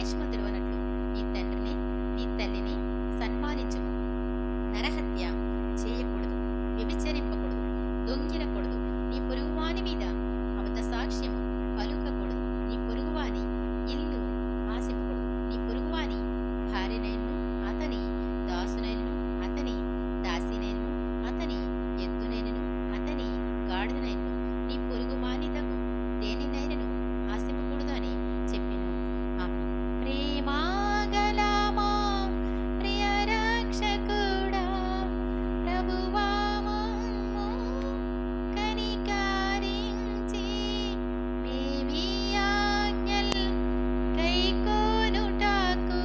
ఆయుష్మంతుడు అన్నట్లు నీ తండ్రిని నీ తల్లిని సన్మానించుము. నరహత్య చేయకూడదు, వ్యభిచరింపకూడదు, దొంగిలకూడదు, నీ పొరుగువాని మీద అబద్ధ సాక్ష్యము పలుకకూడదు, నీ పొరుగువాని ఇల్లు ఆశింపకూడదు, నీ పొరుగువాని భార్యనైను అతని దాసునైను అతని దాసినైను అతని ఎద్దునైనను అతని గాడిదనైను నీ పొరుగువానిదగు దేనినైనను ఆశింపకూడదు అని చెప్పెను. ఆమె ప్రేమాగల మా ప్రియ రక్షకుడా, ప్రభువా మమ్ము కనికరించి మేవి ఆజ్ఞల్ కైకొనుటకు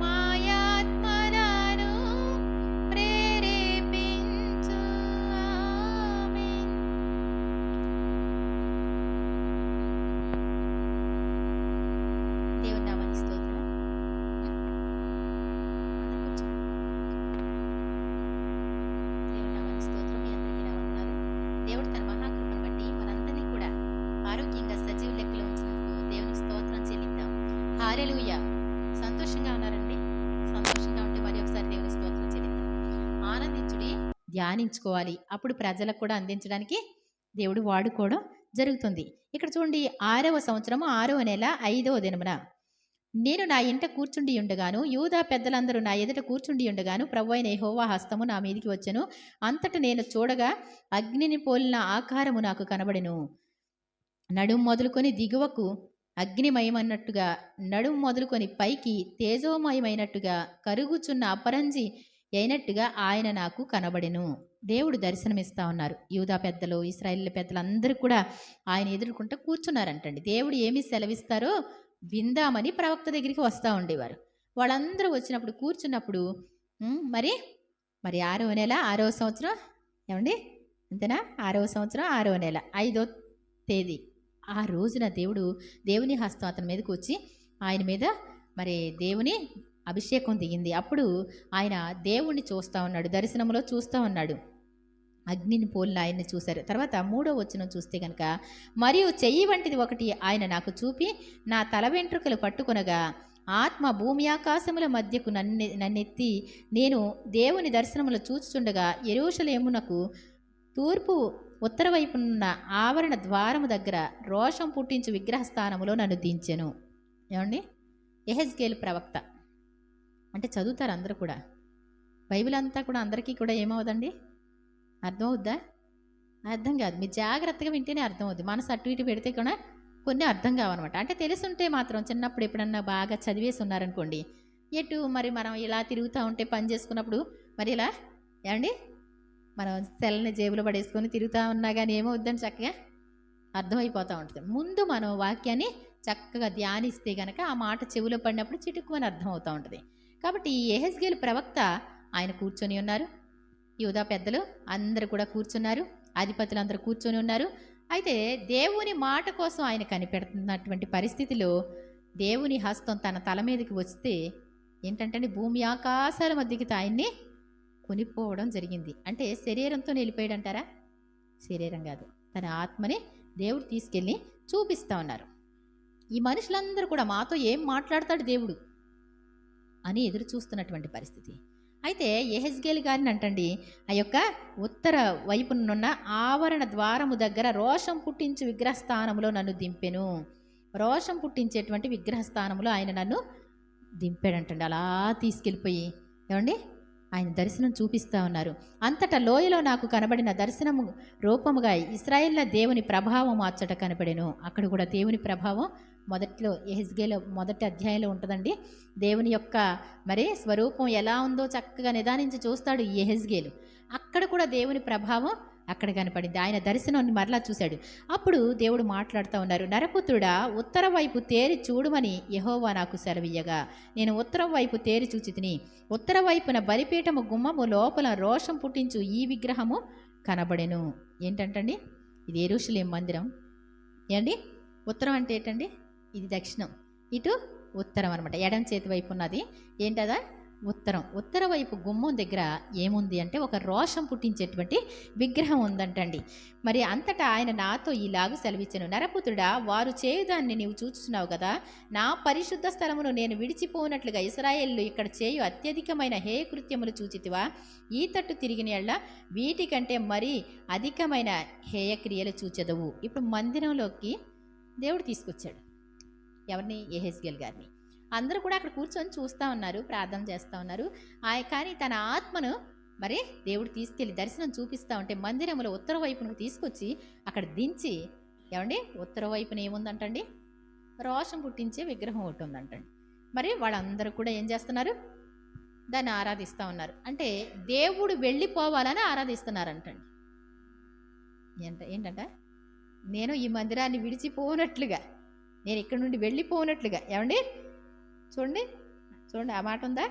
మాయాత్మలను ప్రేరేపించు. ఆమేన్. దేవుని నామానికి స్తోత్రం. అందరూ కూర్చోండి. దేవుని నామానికి స్తోత్రం. మీ అందరికీ నా వందనాలు. దేవుడు తన మహాకృపను బట్టి మనందరినీ కూడా ఆరోగ్యంగా సజీవ లెక్కలో ఉంచినందుకు దేవునికి స్తోత్రం చెల్లిద్దాం. హల్లెలూయా. సంతోషంగా ఉన్నారండి? సంతోషంగా ఉంటే మరి ఒకసారి దేవునికి స్తోత్రం చెల్లిద్దాం. ఆనందించుడి, ధ్యానించుకోవాలి. అప్పుడు ప్రజలకు కూడా అందించడానికి దేవుడు వాడుకోవడం జరుగుతుంది. ఇక్కడ చూడండి, 6వ సంవత్సరము 6వ నెల 5వ దినమున నేను నా ఇంట కూర్చుండి ఉండగాను, యూదా పెద్దలందరూ నా ఎదుట కూర్చుండి ఉండగాను, ప్రభువైన యెహోవా హస్తము నా మీదికి వచ్చెను. అంతట నేను చూడగా అగ్నిని పోలిన ఆకారము నాకు కనబడెను. నడుము మొదలుకొని దిగువకు అగ్నిమయమన్నట్టుగా, నడుము మొదలుకొని పైకి తేజోమయమైనట్టుగా, కరుగుచున్న అపరంజి అయినట్టుగా ఆయన నాకు కనబడెను. దేవుడు దర్శనమిస్తా ఉన్నారు. యూదా పెద్దలు, ఇశ్రాయేలు పెద్దలు అందరూ కూడా ఆయన ఎదుర్కొంటూ కూర్చున్నారంటండి. దేవుడు ఏమి సెలవిస్తారో విందామని ప్రవక్త దగ్గరికి వస్తూ ఉండేవారు. వాళ్ళందరూ వచ్చినప్పుడు కూర్చున్నప్పుడు మరి 6వ నెల 6వ సంవత్సరం, ఏమండి అంతేనా? 6వ సంవత్సరం 6వ నెల 5వ తేదీ ఆ రోజున దేవుని హస్తం అతని మీదకి వచ్చి ఆయన మీద మరి దేవుని అభిషేకం దిగింది. అప్పుడు ఆయన దేవుణ్ణి చూస్తూ ఉన్నాడు, దర్శనంలో చూస్తూ ఉన్నాడు. అగ్నిని పోలిన ఆయన్ని చూశారు. తర్వాత 3వ వచనం చూస్తే కనుక, మరియు చెయ్యి వంటిది ఒకటి ఆయన నాకు చూపి నా తల వెంట్రుకలు పట్టుకొనగా ఆత్మ భూమి ఆకాశముల మధ్యకు నన్నెత్తి నేను దేవుని దర్శనములు చూచుచుండగా యెరూషలేమునకు తూర్పు ఉత్తర వైపునున్న ఆవరణ ద్వారము దగ్గర రోషం పుట్టించు విగ్రహస్థానములో నన్ను దించెను. ఏమండి? యెహెజ్కేలు ప్రవక్త అంటే చదువుతారు అందరూ కూడా. బైబిల్ అంతా కూడా అందరికీ కూడా ఏమవుదండి? అర్థం అవుద్దా? అర్థం కాదు. మీరు జాగ్రత్తగా వింటేనే అర్థం అవుద్ది. మనసు అటు ఇటు పెడితే కూడా కొన్ని అర్థం కావన్నమాట. అంటే తెలుసుంటే మాత్రం చిన్నప్పుడు ఎప్పుడన్నా బాగా చదివేసి ఉన్నారనుకోండి, ఎటు మరి మనం ఇలా తిరుగుతూ ఉంటే పని చేసుకున్నప్పుడు మరి ఇలా ఏమండి మనం సెల్ని జేబులో పడేసుకొని తిరుగుతూ ఉన్నా కానీ ఏమవుద్దని చక్కగా అర్థమైపోతూ ఉంటుంది. ముందు మనం వాక్యాన్ని చక్కగా ధ్యానిస్తే కనుక ఆ మాట చెవిలో పడినప్పుడు చిటుక్కుమని అర్థమవుతూ ఉంటుంది. కాబట్టి ఈ యెహెజ్కేలు ప్రవక్త ఆయన కూర్చొని ఉన్నారు. యూదా పెద్దలు అందరూ కూడా కూర్చున్నారు. అధిపతులు అందరూ కూర్చొని ఉన్నారు. అయితే దేవుని మాట కోసం ఆయన కనిపెడుతున్నటువంటి పరిస్థితిలో దేవుని హస్తం తన తల మీదకి వస్తే ఏంటంటే భూమి ఆకాశాల మధ్యకి ఆయన్ని కొనిపోవడం జరిగింది. అంటే శరీరంతో నిలిపోయాడంటారా? శరీరం కాదు, తన ఆత్మని దేవుడు తీసుకెళ్ళి చూపిస్తూ ఉన్నారు. ఈ మనుషులందరూ కూడా మాతో ఏం మాట్లాడతాడు దేవుడు అని ఎదురు చూస్తున్నటువంటి పరిస్థితి. అయితే యెహెజ్కేలు గారిని అంటండి, ఆ యొక్క ఉత్తర వైపునున్న ఆవరణ ద్వారము దగ్గర రోషం పుట్టించు విగ్రహస్థానంలో నన్ను దింపెను. రోషం పుట్టించేటువంటి విగ్రహస్థానంలో ఆయన నన్ను దింపాడంటండి. అలా తీసుకెళ్ళిపోయి ఏమండి ఆయన దర్శనం చూపిస్తూ ఉన్నారు. అంతటా లోయలో నాకు కనబడిన దర్శనము రూపముగా ఇశ్రాయేళ్ల దేవుని ప్రభావం అచ్చట కనబడెను. అక్కడ కూడా దేవుని ప్రభావం మొదట్లో యెహెజ్కేలు మొదటి అధ్యాయంలో ఉంటుందండి. దేవుని యొక్క మరి స్వరూపం ఎలా ఉందో చక్కగా నిదానించి చూస్తాడు ఈ యెహెజ్కేలు. అక్కడ కూడా దేవుని ప్రభావం అక్కడ కనపడింది. ఆయన దర్శనాన్ని మరలా చూశాడు. అప్పుడు దేవుడు మాట్లాడుతూ ఉన్నారు, నరపుత్రుడా ఉత్తర వైపు తేరి చూడమని యెహోవా నాకు సెలవియ్యగా నేను ఉత్తరం వైపు తేరి చూచితిని. ఉత్తర వైపున బలిపీఠము గుమ్మము లోపల రోషం పుట్టించు ఈ విగ్రహము కనబడెను. ఏంటంటండి? ఇది యెరూషలేము మందిరం. ఏండి ఉత్తరం అంటే ఏంటండి? ఇది దక్షిణం, ఇటు ఉత్తరం అనమాట. ఎడం చేతి వైపు ఉన్నది ఏంటదా? ఉత్తర వైపు గుమ్మం దగ్గర ఏముంది అంటే ఒక రోషం పుట్టించేటువంటి విగ్రహం ఉందంటండి. మరి అంతటా ఆయన నాతో ఈలాగు సెలవిచ్చెను, నరపుత్రుడా, వారు చేయుదాన్ని నీవు చూచుచున్నావు కదా, నా పరిశుద్ధ స్థలమును నేను విడిచిపోనట్లుగా ఇశ్రాయేలు ఇక్కడ చేయు అత్యధికమైన హేయకృత్యములు చూచితివా? ఈ తట్టు తిరిగిన యెడల వీటికంటే మరీ అధికమైన హేయక్రియలు చూచెదవు. ఇప్పుడు మందిరంలోకి దేవుడు తీసుకొచ్చాడు ఎవరిని? యెహెజ్కేలు గారిని. అందరూ కూడా అక్కడ కూర్చొని చూస్తూ ఉన్నారు, ప్రార్థన చేస్తూ ఉన్నారు. కానీ తన ఆత్మను మరి దేవుడు తీసుకెళ్ళి దర్శనం చూపిస్తూ ఉంటే మందిరంలో ఉత్తర వైపునకు తీసుకొచ్చి అక్కడ దించి, ఏమండి ఉత్తర వైపున ఏముందంటండి? రోషం పుట్టించే విగ్రహం ఒకటి ఉందంటండి. మరి వాళ్ళందరూ కూడా ఏం చేస్తున్నారు? దాన్ని ఆరాధిస్తూ ఉన్నారు. అంటే దేవుడు వెళ్ళిపోవాలని ఆరాధిస్తున్నారంటండి. ఏంటంట? నేను ఈ మందిరాన్ని విడిచిపోనట్లుగా, నేను ఇక్కడ నుండి వెళ్ళిపోనట్లుగా. ఏమండి చూడండి ఆ మాట ఉందా?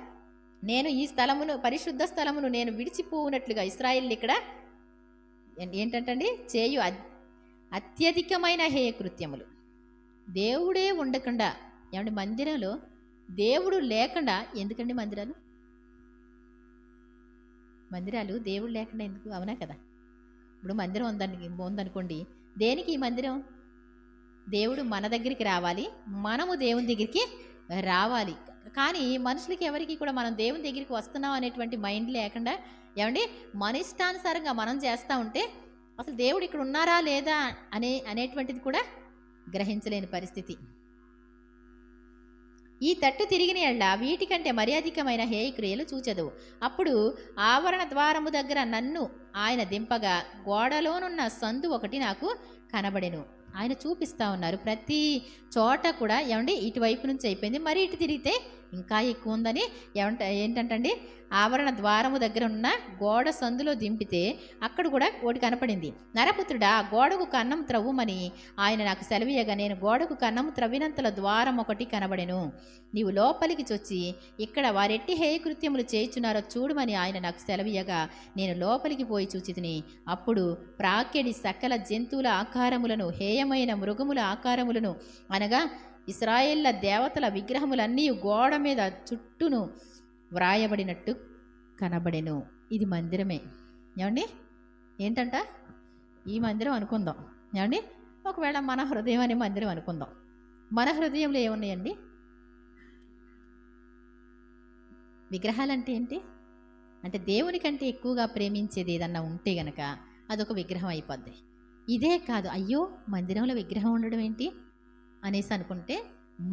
నేను ఈ స్థలమును, పరిశుద్ధ స్థలమును నేను విడిచిపోనట్లుగా ఇశ్రాయేలు ఇక్కడ ఏంటంటండి చేయు అత్యధికమైన హేయకృత్యములు. దేవుడే ఉండకుండా, ఏమండి మందిరంలో దేవుడు లేకుండా ఎందుకండి మందిరాలు దేవుడు లేకుండా ఎందుకు? అవునా కదా? ఇప్పుడు మందిరం ఉందనుకోండి, దేనికి ఈ మందిరం? దేవుడు మన దగ్గరికి రావాలి, మనము దేవుని దగ్గరికి రావాలి. కానీ మనుషులకి ఎవరికి కూడా మనం దేవుని దగ్గరికి వస్తున్నాం అనేటువంటి మైండ్ లేకుండా, ఏమండి మన ఇష్టానుసారంగా మనం చేస్తూ ఉంటే అసలు దేవుడు ఇక్కడ ఉన్నారా లేదా అనేటువంటిది కూడా గ్రహించలేని పరిస్థితి. ఈ తట్టు తిరిగిన యెడల వీటికంటే మర్యాదికమైన హేయక్రియలు చూచెదవు. అప్పుడు ఆవరణ ద్వారము దగ్గర నన్ను ఆయన దింపగా గోడలోనున్న సందు ఒకటి నాకు కనబడెను. ఆయన చూపిస్తూ ఉన్నారు ప్రతి చోట కూడా. ఏమండి ఇటువైపు నుంచి అయిపోయింది, మరి ఇటు తిరిగితే ఇంకా ఎక్కువ ఉందని ఏంటంటండి ఆవరణ ద్వారము దగ్గర ఉన్న గోడ సందులో దింపితే అక్కడ కూడా ఒకటి కనపడింది. నరపుత్రుడా, గోడకు కన్నం త్రవ్వుమని ఆయన నాకు సెలవీయగా నేను గోడకు కన్నం త్రవ్వినంతల ద్వారం ఒకటి కనబడెను. నీవు లోపలికి చొచ్చి ఇక్కడ వారెట్టి హేయకృత్యములు చేయుచున్నారో చూడమని ఆయన నాకు సెలవీయగా నేను లోపలికి పోయి చూచితిని. అప్పుడు ప్రాకెడి సకల జంతువుల ఆకారములను, హేయమైన మృగముల ఆకారములను, అనగా ఇశ్రాయేళ్ల దేవతల విగ్రహములన్నీ గోడ మీద చుట్టూను వ్రాయబడినట్టు కనబడెను. ఇది మందిరమే. ఏమండి ఏంటంట? ఈ మందిరం అనుకుందాం. ఏమండి ఒకవేళ మన హృదయం అనే మందిరం అనుకుందాం. మన హృదయంలో ఏమున్నాయండి? విగ్రహాలంటే ఏంటి అంటే దేవుని కంటే ఎక్కువగా ప్రేమించేది ఏదన్నా ఉంటే గనక అదొక విగ్రహం అయిపోద్ది. ఇదే కాదు, అయ్యో మందిరంలో విగ్రహం ఉండడం ఏంటి అనేసి అనుకుంటే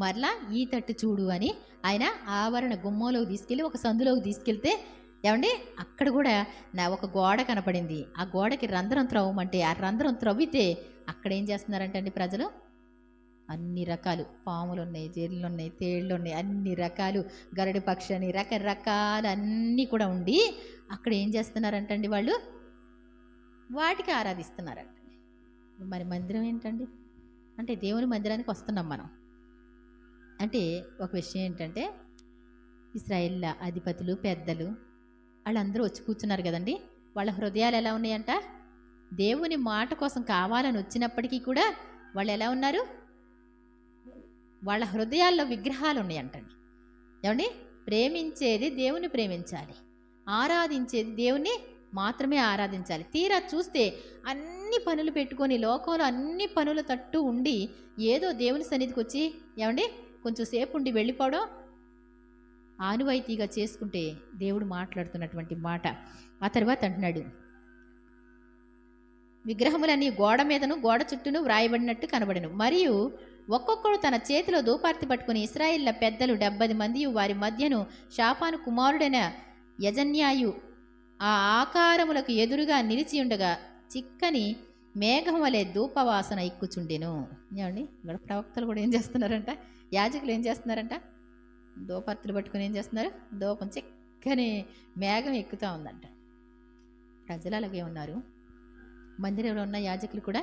మరలా ఈ తట్టు చూడు అని ఆయన ఆవరణ గుమ్మంలోకి తీసుకెళ్ళి ఒక సందులోకి తీసుకెళ్తే, ఏమండి అక్కడ కూడా ఒక గోడ కనపడింది. ఆ గోడకి రంధ్రం త్రవ్వమంటే ఆ రంధ్రం త్రవ్వితే అక్కడ ఏం చేస్తున్నారంటే అండి ప్రజలు అన్ని రకాలు పాములు ఉన్నాయి, జేర్లు ఉన్నాయి, తేళ్ళు ఉన్నాయి, అన్ని రకాలు గరుడి పక్షి అని రకరకాలు అన్నీ కూడా ఉండి అక్కడ ఏం చేస్తున్నారంటండి వాళ్ళు వాటికి ఆరాధిస్తున్నారంట. మరి మందిరం ఏంటండి అంటే దేవుని మందిరానికి వస్తున్నాం మనం అంటే ఒక విషయం ఏంటంటే ఇశ్రాయేల్ అధిపతులు పెద్దలు వాళ్ళందరూ వచ్చి కూర్చున్నారు కదండి. వాళ్ళ హృదయాలు ఎలా ఉన్నాయంట? దేవుని మాట కోసం కావాలని వచ్చినప్పటికీ కూడా వాళ్ళు ఎలా ఉన్నారు? వాళ్ళ హృదయాల్లో విగ్రహాలు ఉన్నాయంటండి. ఏమండి ప్రేమించేది దేవుని ప్రేమించాలి, ఆరాధించేది దేవుని మాత్రమే ఆరాధించాలి. తీరా చూస్తే అన్ని పనులు పెట్టుకొని లోకంలో అన్ని పనుల తట్టు ఉండి ఏదో దేవుని సన్నిధికి వచ్చి ఏమండి కొంచెం సేపు ఉండి వెళ్ళిపోవడం ఆనువాయితీగా చేసుకుంటే దేవుడు మాట్లాడుతున్నటువంటి మాట. ఆ తర్వాత అంటున్నాడు, విగ్రహములన్నీ గోడ మీదను గోడ చుట్టూను వ్రాయబడినట్టు కనబడెను. మరియు ఒక్కొక్కడు తన చేతిలో దూపార్తి పట్టుకుని ఇశ్రాయేళ్ల పెద్దలు 70 మంది వారి మధ్యను షాఫాను కుమారుడైన యజన్యాయు ఆ ఆకారములకు ఎదురుగా నిలిచి ఉండగా చిక్కని మేఘం వలె ధూపవాసన ఎక్కుచుండెను. ఏమండి ఇక్కడ ప్రవక్తలు కూడా ఏం చేస్తున్నారంట? యాజకులు ఏం చేస్తున్నారంట? దూపర్తులు పట్టుకుని ఏం చేస్తున్నారు? దూపం చిక్కని మేఘం ఎక్కుతూ ఉందంట. ప్రజలు అలాగే ఉన్నారు, మందిరంలో ఉన్న యాజకులు కూడా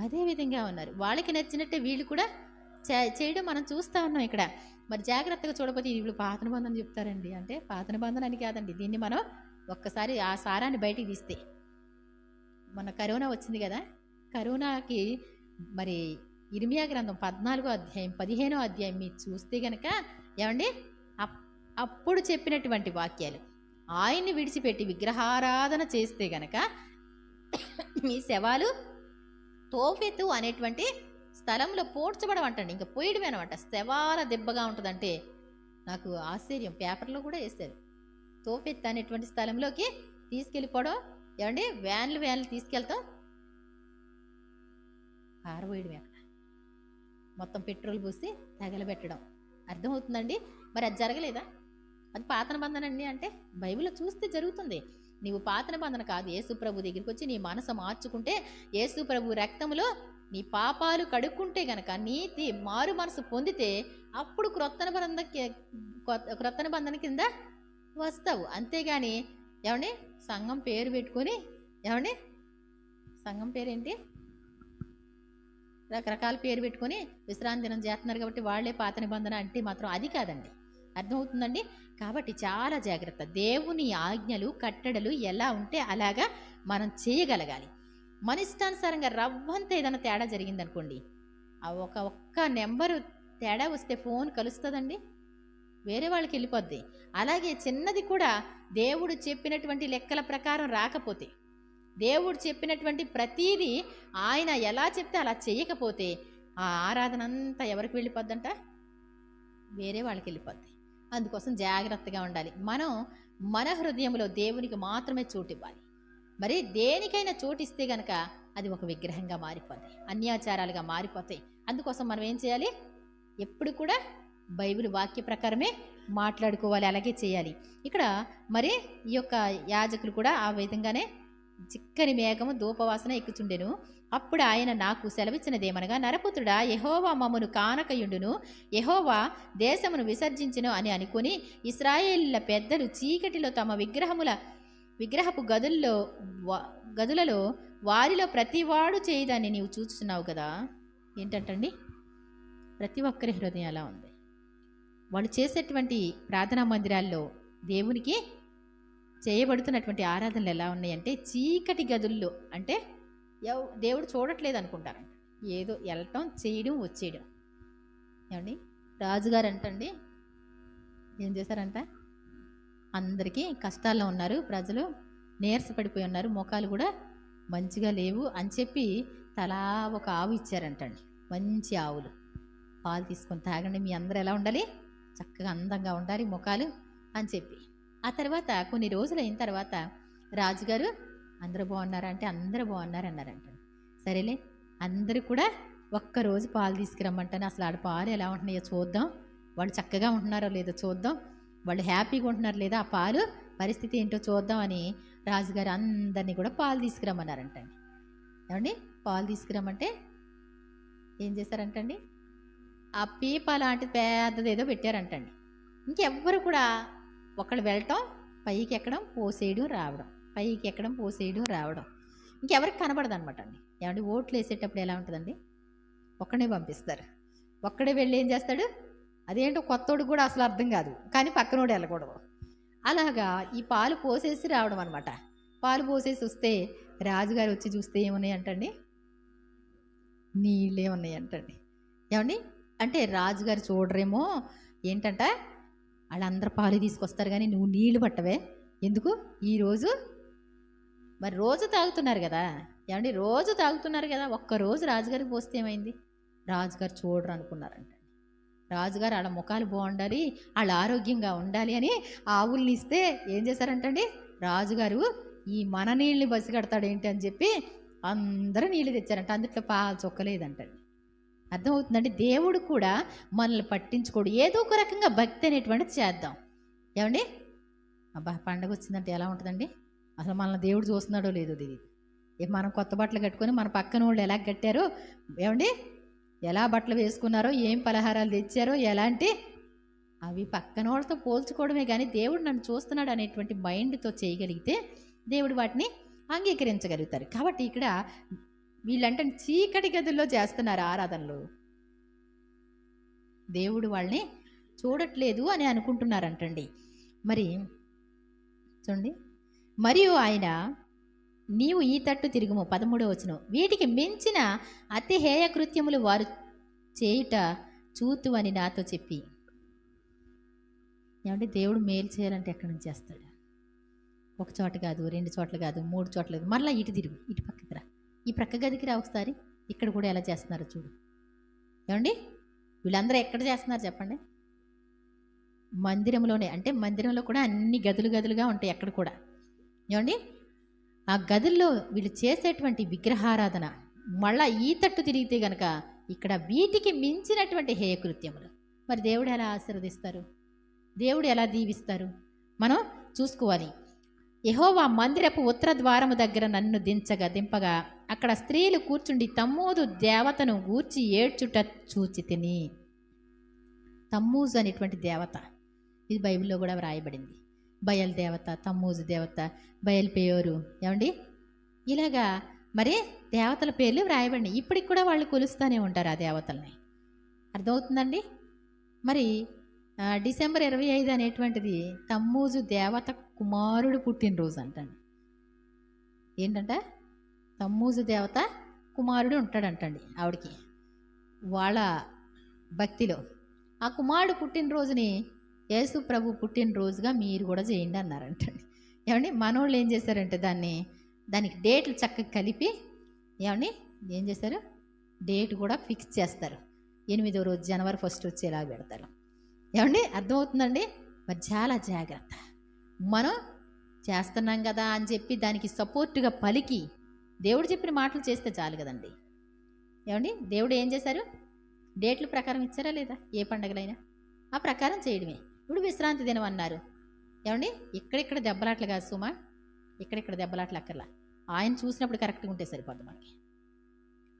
అదే విధంగా ఉన్నారు. వాళ్ళకి నచ్చినట్టే వీళ్ళు కూడా చేయడం మనం చూస్తూ ఉన్నాం ఇక్కడ. మరి జాగ్రత్తగా చూడకపోతే వీళ్ళు పాత నిబంధన చెప్తారండి అంటే పాత నిబంధన అని కాదండి. దీన్ని మనం ఒక్కసారి ఆ సారాన్ని బయటికి తీస్తే, మొన్న కరోనా వచ్చింది కదా, కరోనాకి మరి ఇర్మియా గ్రంథం 14వ అధ్యాయం 15వ అధ్యాయం మీరు చూస్తే కనుక ఏమండి అప్పుడు చెప్పినటువంటి వాక్యాలు. ఆయన్ని విడిచిపెట్టి విగ్రహారాధన చేస్తే గనక మీ శవాలు తోఫెతు అనేటువంటి స్థలంలో పోడ్చబడమంటండి. ఇంకా పోయడమేనమాట. శవాల దెబ్బగా ఉంటుందంటే నాకు ఆశ్చర్యం. పేపర్లో కూడా వేశారు. తోఫెత్ అనేటువంటి స్థలంలోకి తీసుకెళ్ళిపోవడం. ఏమండి, వ్యాన్లు తీసుకెళ్తాం, పారబోయడమే. అక్కడ మొత్తం పెట్రోల్ పోసి తగలబెట్టడం. అర్థమవుతుందండి? మరి అది జరగలేదా? అది పాత నిబంధన అండి. అంటే బైబిల్లో చూస్తే జరుగుతుంది. నీవు పాత నిబంధన కాదు, యేసు ప్రభు దగ్గరికి వచ్చి నీ మనసు మార్చుకుంటే, యేసు ప్రభు రక్తంలో నీ పాపాలు కడుక్కుంటే గనక, నీతి మారు మనసు పొందితే అప్పుడు క్రొత్త నిబంధన కింద వస్తావు. అంతేగాని ఏమండి సంఘం పేరు పెట్టుకొని, ఏమండి సంఘం పేరేంటి, రకరకాల పేరు పెట్టుకొని విశ్రాంతి దినం చేస్తున్నారు కాబట్టి వాళ్లే పాత నిబంధన అంటే మాత్రం అది కాదండి. అర్థమవుతుందండి? కాబట్టి చాలా జాగ్రత్త. దేవుని ఆజ్ఞలు కట్టడలు ఎలా ఉంటే అలాగా మనం చేయగలగాలి. మన ఇష్టానుసారంగా రవ్వంత ఏదైనా తేడా జరిగిందనుకోండి, ఆ ఒక్క నెంబరు తేడా వస్తే ఫోన్ కలుస్తుందండి, వేరే వాళ్ళకి వెళ్ళిపోద్ది. అలాగే చిన్నది కూడా దేవుడు చెప్పినటువంటి లెక్కల ప్రకారం రాకపోతే, దేవుడు చెప్పినటువంటి ప్రతీది ఆయన ఎలా చెప్తే అలా చేయకపోతే ఆ ఆరాధన అంతా ఎవరికి వెళ్ళిపోద్దంట? వేరే వాళ్ళకి వెళ్ళిపోద్ది. అందుకోసం జాగ్రత్తగా ఉండాలి. మనం మన హృదయంలో దేవునికి మాత్రమే చోటు ఇవ్వాలి. మరి దేనికైనా చోటిస్తే గనక అది ఒక విగ్రహంగా మారిపోతాయి, అన్యాచారాలుగా మారిపోతాయి. అందుకోసం మనం ఏం చేయాలి? ఎప్పుడు కూడా బైబిల్ వాక్య ప్రకారమే మాట్లాడుకోవాలి, అలాగే చేయాలి. ఇక్కడ మరి ఈ యొక్క యాజకులు కూడా ఆ విధంగానే చిక్కని మేఘము ధూపవాసన ఎక్కుచుండెను. అప్పుడు ఆయన నాకు సెలవిచ్చినదేమనగా, నరపుత్రుడా, యెహోవా మమ్మును కానకయుండును, యెహోవా దేశమును విసర్జించును అని అనుకుని ఇశ్రాయేలీయుల పెద్దలు చీకటిలో తమ విగ్రహపు గదులలో వారిలో ప్రతివాడు చేయదాన్ని నీవు చూస్తున్నావు కదా. ఏంటంటండి, ప్రతి ఒక్కరి హృదయం అలా ఉంది. వాళ్ళు చేసేటువంటి ప్రార్థనా మందిరాల్లో దేవునికి చేయబడుతున్నటువంటి ఆరాధనలు ఎలా ఉన్నాయంటే, చీకటి గదుల్లో, అంటే దేవుడు చూడట్లేదు అనుకుంటారంట. ఏదో వెళ్ళటం, చేయడం, వచ్చేయడం. ఏమండి, రాజుగారు అంటండి ఏం చేశారంట, అందరికీ కష్టాల్లో ఉన్నారు, ప్రజలు నీరసపడిపోయి ఉన్నారు, ముఖాలు కూడా మంచిగా లేవు అని చెప్పి తలా ఒక ఆవు ఇచ్చారంటండి. మంచి ఆవులు, పాలు తీసుకొని తాగండి, మీ అందరూ ఎలా ఉండాలి, చక్కగా అందంగా ఉండాలి ముఖాలు అని చెప్పి. ఆ తర్వాత కొన్ని రోజులు అయిన తర్వాత రాజుగారు అందరూ బాగున్నారా అంటే అందరూ బాగున్నారు అన్నారంట. సరేలే, అందరూ కూడా ఒక్కరోజు పాలు తీసుకురమ్మంటాను, అసలు ఆడ పాలు ఎలా ఉంటున్నాయో చూద్దాం, వాళ్ళు చక్కగా ఉంటున్నారో లేదో చూద్దాం, వాళ్ళు హ్యాపీగా ఉంటున్నారో లేదా, ఆ పాలు పరిస్థితి ఏంటో చూద్దాం అని రాజుగారు అందరినీ కూడా పాలు తీసుకురమ్మన్నారంటండి. ఏమండి, పాలు తీసుకురమ్మంటే ఏం చేశారంటండి, ఆ పీప లాంటి పెద్దది ఏదో పెట్టారంటండి. ఇంకెవ్వరు కూడా ఒకళ్ళు వెళ్ళటం, పైకి ఎక్కడం, పోసేయడం, రావడం, పైకి ఎక్కడం, పోసేయడం, రావడం, ఇంకెవరికి కనబడదు అనమాట అండి. ఏమంటే ఓట్లు వేసేటప్పుడు ఎలా ఉంటుందండి, ఒక్కడే పంపిస్తారు, ఒక్కడే వెళ్ళి ఏం చేస్తాడు, అదేంటో కొత్తోడు కూడా అసలు అర్థం కాదు, కానీ పక్కనోడు వెళ్ళకూడదు. అలాగా ఈ పాలు పోసేసి రావడం అనమాట. పాలు పోసేసి వస్తే రాజుగారు వచ్చి చూస్తే ఏమున్నాయి అంటండి, నీళ్ళే ఉన్నాయి అంటండి. ఏమండి, అంటే రాజుగారు చూడరేమో ఏంటంట, వాళ్ళందరూ పాలు తీసుకొస్తారు కానీ నువ్వు నీళ్లు పట్టవే ఎందుకు ఈరోజు, మరి రోజు తాగుతున్నారు కదా. ఏమండి, రోజు తాగుతున్నారు కదా, ఒక్కరోజు రాజుగారికి పోస్తే ఏమైంది, రాజుగారు చూడరు అనుకున్నారంట. రాజుగారు వాళ్ళ ముఖాలు బాగుండాలి, వాళ్ళ ఆరోగ్యంగా ఉండాలి అని ఆవుల్ని ఇస్తే ఏం చేశారంటండి, రాజుగారు ఈ మన నీళ్ళని బసి కడతాడు ఏంటి అని చెప్పి అందరూ నీళ్ళు తెచ్చారంట. అందుట్లో పాలు చొక్కలేదంటండి. అర్థమవుతుందండి? దేవుడు కూడా మనల్ని పట్టించుకోడు. ఏదో ఒక రకంగా భక్తి అనేటువంటిది చేద్దాం. ఏమండి, అబ్బా పండగ వచ్చిందంటే ఎలా ఉంటుందండి, అసలు మనల్ని దేవుడు చూస్తున్నాడో లేదో తెలియదు. మనం కొత్త బట్టలు కట్టుకొని మన పక్కన వాళ్ళు ఎలా కట్టారో, ఏమండి ఎలా బట్టలు వేసుకున్నారో, ఏం పలహారాలు తెచ్చారో, ఎలాంటి అవి పక్కన వాళ్ళతో పోల్చుకోవడమే. కానీ దేవుడు నన్ను చూస్తున్నాడు అనేటువంటి మైండ్తో చేయగలిగితే దేవుడు వాటిని అంగీకరించగలుగుతారు. కాబట్టి ఇక్కడ వీళ్ళంటే చీకటి గదుల్లో చేస్తున్నారు ఆరాధనలు, దేవుడు వాళ్ళని చూడట్లేదు అని అనుకుంటున్నారంటండి. మరి చూడండి, మరియు ఆయన నీవు ఈ తట్టు తిరుగుము, 13వ వచనం, వీటికి మించిన అతి హేయ కృత్యములు వారు చేయుట చూతు అని నాతో చెప్పి. ఏమంటే దేవుడు మేలు చేయాలంటే ఎక్కడి నుంచి చేస్తాడు? ఒక చోట కాదు, 2 చోట్ల కాదు, 3 చోట్ల కాదు, మరలా ఇటు తిరుగు, ఇటు పక్కకి రా, ఈ ప్రక్క గదికి రా ఒకసారి, ఇక్కడ కూడా ఎలా చేస్తున్నారో చూడు. ఏమండి వీళ్ళందరూ ఎక్కడ చేస్తున్నారు చెప్పండి? మందిరంలోనే. అంటే మందిరంలో కూడా అన్ని గదులు గదులుగా ఉంటాయి అక్కడ కూడా. ఏమండి ఆ గదుల్లో వీళ్ళు చేసేటువంటి విగ్రహారాధన, మళ్ళా ఈ తట్టు తిరిగితే గనక ఇక్కడ వీటికి మించినటువంటి హేయకృత్యములు. మరి దేవుడు ఎలా ఆశీర్వదిస్తారు? దేవుడు ఎలా దీవిస్తారు? మనం చూసుకోవాలి. యెహోవా మందిరపు ఉత్తర ద్వారము దగ్గర నన్ను దింపగా అక్కడ స్త్రీలు కూర్చుండి తమ్మూజు దేవతను గూర్చి ఏడ్చుట చూచి తిని. తమ్మూజు అనేటువంటి దేవత, ఇది బైబిల్లో కూడా వ్రాయబడింది. బయల్ దేవత, తమ్మూజు దేవత, బయల్ పేయోరు. ఏమండి ఇలాగా మరి దేవతల పేర్లు వ్రాయబడి ఇప్పటికి కూడా వాళ్ళు కొలుస్తూనే ఉంటారు ఆ దేవతల్ని. అర్థమవుతుందండి? మరి డిసెంబర్ 25 అనేటువంటిది తమ్మూజు దేవత కుమారుడు పుట్టినరోజు అంటండి. ఏంటంట? తమ్మూజు దేవత కుమారుడు ఉంటాడంటండి ఆవిడికి. వాళ్ళ భక్తిలో ఆ కుమారుడు పుట్టినరోజుని యేసు ప్రభు పుట్టినరోజుగా మీరు కూడా చేయండి అన్నారంటండి. ఏమండి మనోళ్ళు ఏం చేశారంటే దానికి డేట్లు చక్కగా కలిపి ఏమండి ఏం చేశారు? డేట్ కూడా ఫిక్స్ చేస్తారు. 8వ రోజు జనవరి 1 వచ్చేలా పెడతారు. ఏమండి అర్థమవుతుందండి? మరి చాలా జాగ్రత్త. మనం చేస్తున్నాం కదా అని చెప్పి దానికి సపోర్టుగా పలికి దేవుడు చెప్పిన మాటలు చేస్తే చాలు కదండి. ఏమండి దేవుడు ఏం చేశారు? డేట్ల ప్రకారం ఇచ్చారా లేదా? ఏ పండగలైనా ఆ ప్రకారం చేయడమే. ఇప్పుడు విశ్రాంతి దినం అన్నారు. ఏమండి ఇక్కడిక్కడ దెబ్బలాట్లు కాదు సుమా, ఇక్కడిక్కడ దెబ్బలాట్లు అక్కర్లా. ఆయన చూసినప్పుడు కరెక్ట్గా ఉంటే సరిపోద్ది మనకి.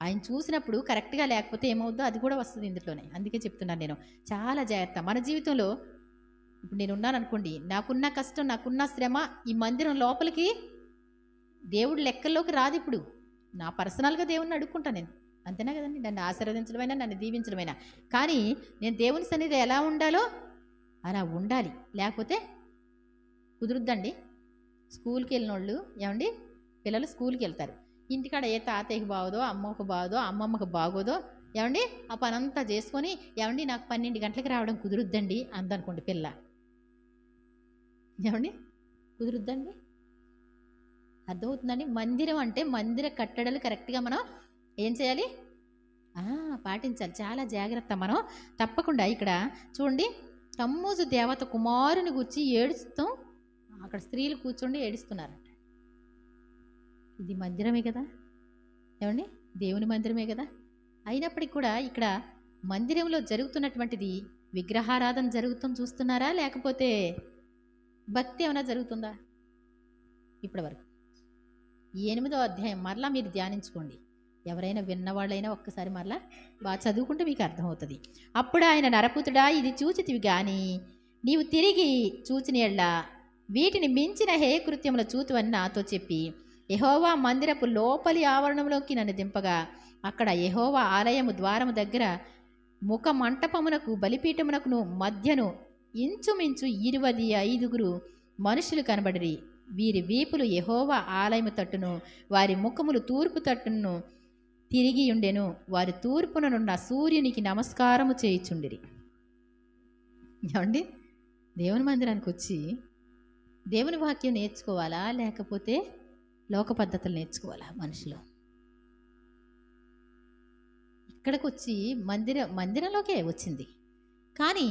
ఆయన చూసినప్పుడు కరెక్ట్గా లేకపోతే ఏమవుద్దో అది కూడా వస్తుంది ఇందులోనే. అందుకే చెప్తున్నాను నేను, చాలా జాగ్రత్త. మన జీవితంలో ఇప్పుడు నేను ఉన్నాను అనుకోండి, నాకున్న కష్టం, నాకున్న శ్రమ ఈ మందిరం లోపలికి దేవుడు లెక్కల్లోకి రాదు. ఇప్పుడు నా పర్సనల్గా దేవుణ్ణి అడుక్కుంటా నేను, అంతేనా కదండి? నన్ను ఆశీర్వదించడమైనా, నన్ను దీవించడమైనా. కానీ నేను దేవుని సన్నిధి ఎలా ఉండాలో అలా ఉండాలి, లేకపోతే కుదురుద్దండి. స్కూల్కి వెళ్ళిన వాళ్ళు ఏమండి, పిల్లలు స్కూల్కి వెళ్తారు, ఇంటికాడ ఏ తాతయ్యకి బాగోదో, అమ్మకు బాగోదో, అమ్మమ్మకు బాగోదో, ఏమండి ఆ పనంతా చేసుకొని ఏమండి నాకు 12 గంటలకు రావడం కుదురుద్దండి అందనుకోండి పిల్ల, ఏమండి కుదురుద్దండి? అర్థమవుతుందండి? మందిరం అంటే మందిర కట్టడలు కరెక్ట్గా మనం ఏం చేయాలి? పాటించాలి. చాలా జాగ్రత్త. మనం తప్పకుండా ఇక్కడ చూడండి, తమ్మూజు దేవత కుమారుని గురించి ఏడుస్తాం. అక్కడ స్త్రీలు కూర్చోండి ఏడుస్తున్నారంట. ఇది మందిరమే కదా, ఏమండి దేవుని మందిరమే కదా. అయినప్పటికీ కూడా ఇక్కడ మందిరంలో జరుగుతున్నటువంటిది విగ్రహారాధన జరుగుతాం చూస్తున్నారా, లేకపోతే భక్తి ఏమైనా జరుగుతుందా? ఇప్పటి వరకు ఈ 8వ అధ్యాయం మరలా మీరు ధ్యానించుకోండి. ఎవరైనా విన్నవాళ్ళైనా ఒక్కసారి మరలా బాగా చదువుకుంటే మీకు అర్థమవుతుంది. అప్పుడు ఆయన, నరపుతుడా, ఇది చూచితివి గాని నీవు తిరిగి చూచిన ఎడ్ల వీటిని మించిన హేయకృత్యముల చూతువని నాతో చెప్పి యెహోవా మందిరపు లోపలి ఆవరణంలోకి నన్ను దింపగా అక్కడ యెహోవా ఆలయము ద్వారము దగ్గర ముఖ మంటపమునకు బలిపీఠమునకును మధ్యను ఇంచుమించు 25 మనుషులు కనబడిరి. వీరి వీపులు యెహోవా ఆలయము తట్టును, వారి ముఖములు తూర్పు తట్టును తిరిగి ఉండెను. వారి తూర్పుననున్న సూర్యునికి నమస్కారము చేయుచుండిరి. ఏమండి దేవుని మందిరానికి వచ్చి దేవుని వాక్యం నేర్చుకోవాలా, లేకపోతే లోక పద్ధతులు నేర్చుకోవాలా? మనుషులు ఇక్కడికి వచ్చి మందిరంలోకే వచ్చింది, కానీ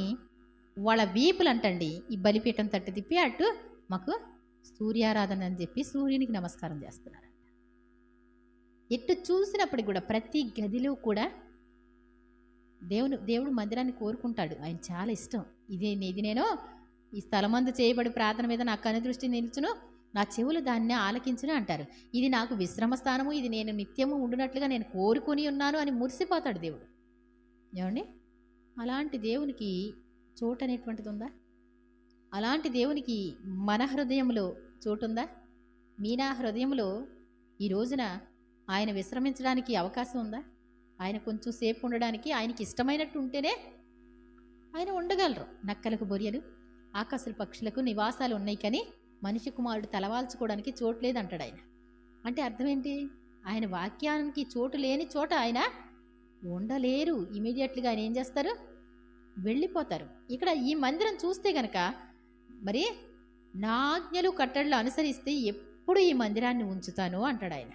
వాళ్ళ వీపులు అంటండి ఈ బలిపీఠం తట్టు తిప్పి అటు మాకు సూర్యారాధన అని చెప్పి సూర్యునికి నమస్కారం చేస్తున్నారంట. ఎటు చూసినప్పటికి కూడా ప్రతి గదిలో కూడా దేవుడు మందిరాన్ని కోరుకుంటాడు. ఆయన చాలా ఇష్టం. ఇది నేను ఈ స్థలమందు చేయబడి ప్రార్థన మీద నా కనుదృష్టి నిలుచును, నా చెవులు దాన్ని ఆలకించును అంటారు. ఇది నాకు విశ్రమ స్థానము, ఇది నేను నిత్యము ఉండునట్లుగా నేను కోరుకొని ఉన్నాను అని మురిసిపోతాడు దేవుడు. ఏమండి అలాంటి దేవునికి చోటు అనేటువంటిది ఉందా? అలాంటి దేవునికి మన హృదయంలో చోటుందా? మీనా హృదయంలో ఈ రోజున ఆయన విశ్రమించడానికి అవకాశం ఉందా? ఆయన కొంచెం సేపు ఉండడానికి ఆయనకి ఇష్టమైనట్టు ఉంటేనే ఆయన ఉండగలరు. నక్కలకు బొరియలు, ఆకాశల పక్షులకు నివాసాలు ఉన్నాయి, కానీ మనిషి కుమారుడు తలవాల్చుకోవడానికి చోటు లేదంటాడు ఆయన. అంటే అర్థం ఏంటి? ఆయన వాక్యానికి చోటు లేని చోట ఆయన ఉండలేరు. ఇమీడియట్గా ఆయన ఏం చేస్తారు? వెళ్ళిపోతారు. ఇక్కడ ఈ మందిరం చూస్తే గనక మరి నా ఆజ్ఞలు కట్టడలు అనుసరిస్తే ఎప్పుడు ఈ మందిరాన్ని ఉంచుతాను అంటాడు ఆయన.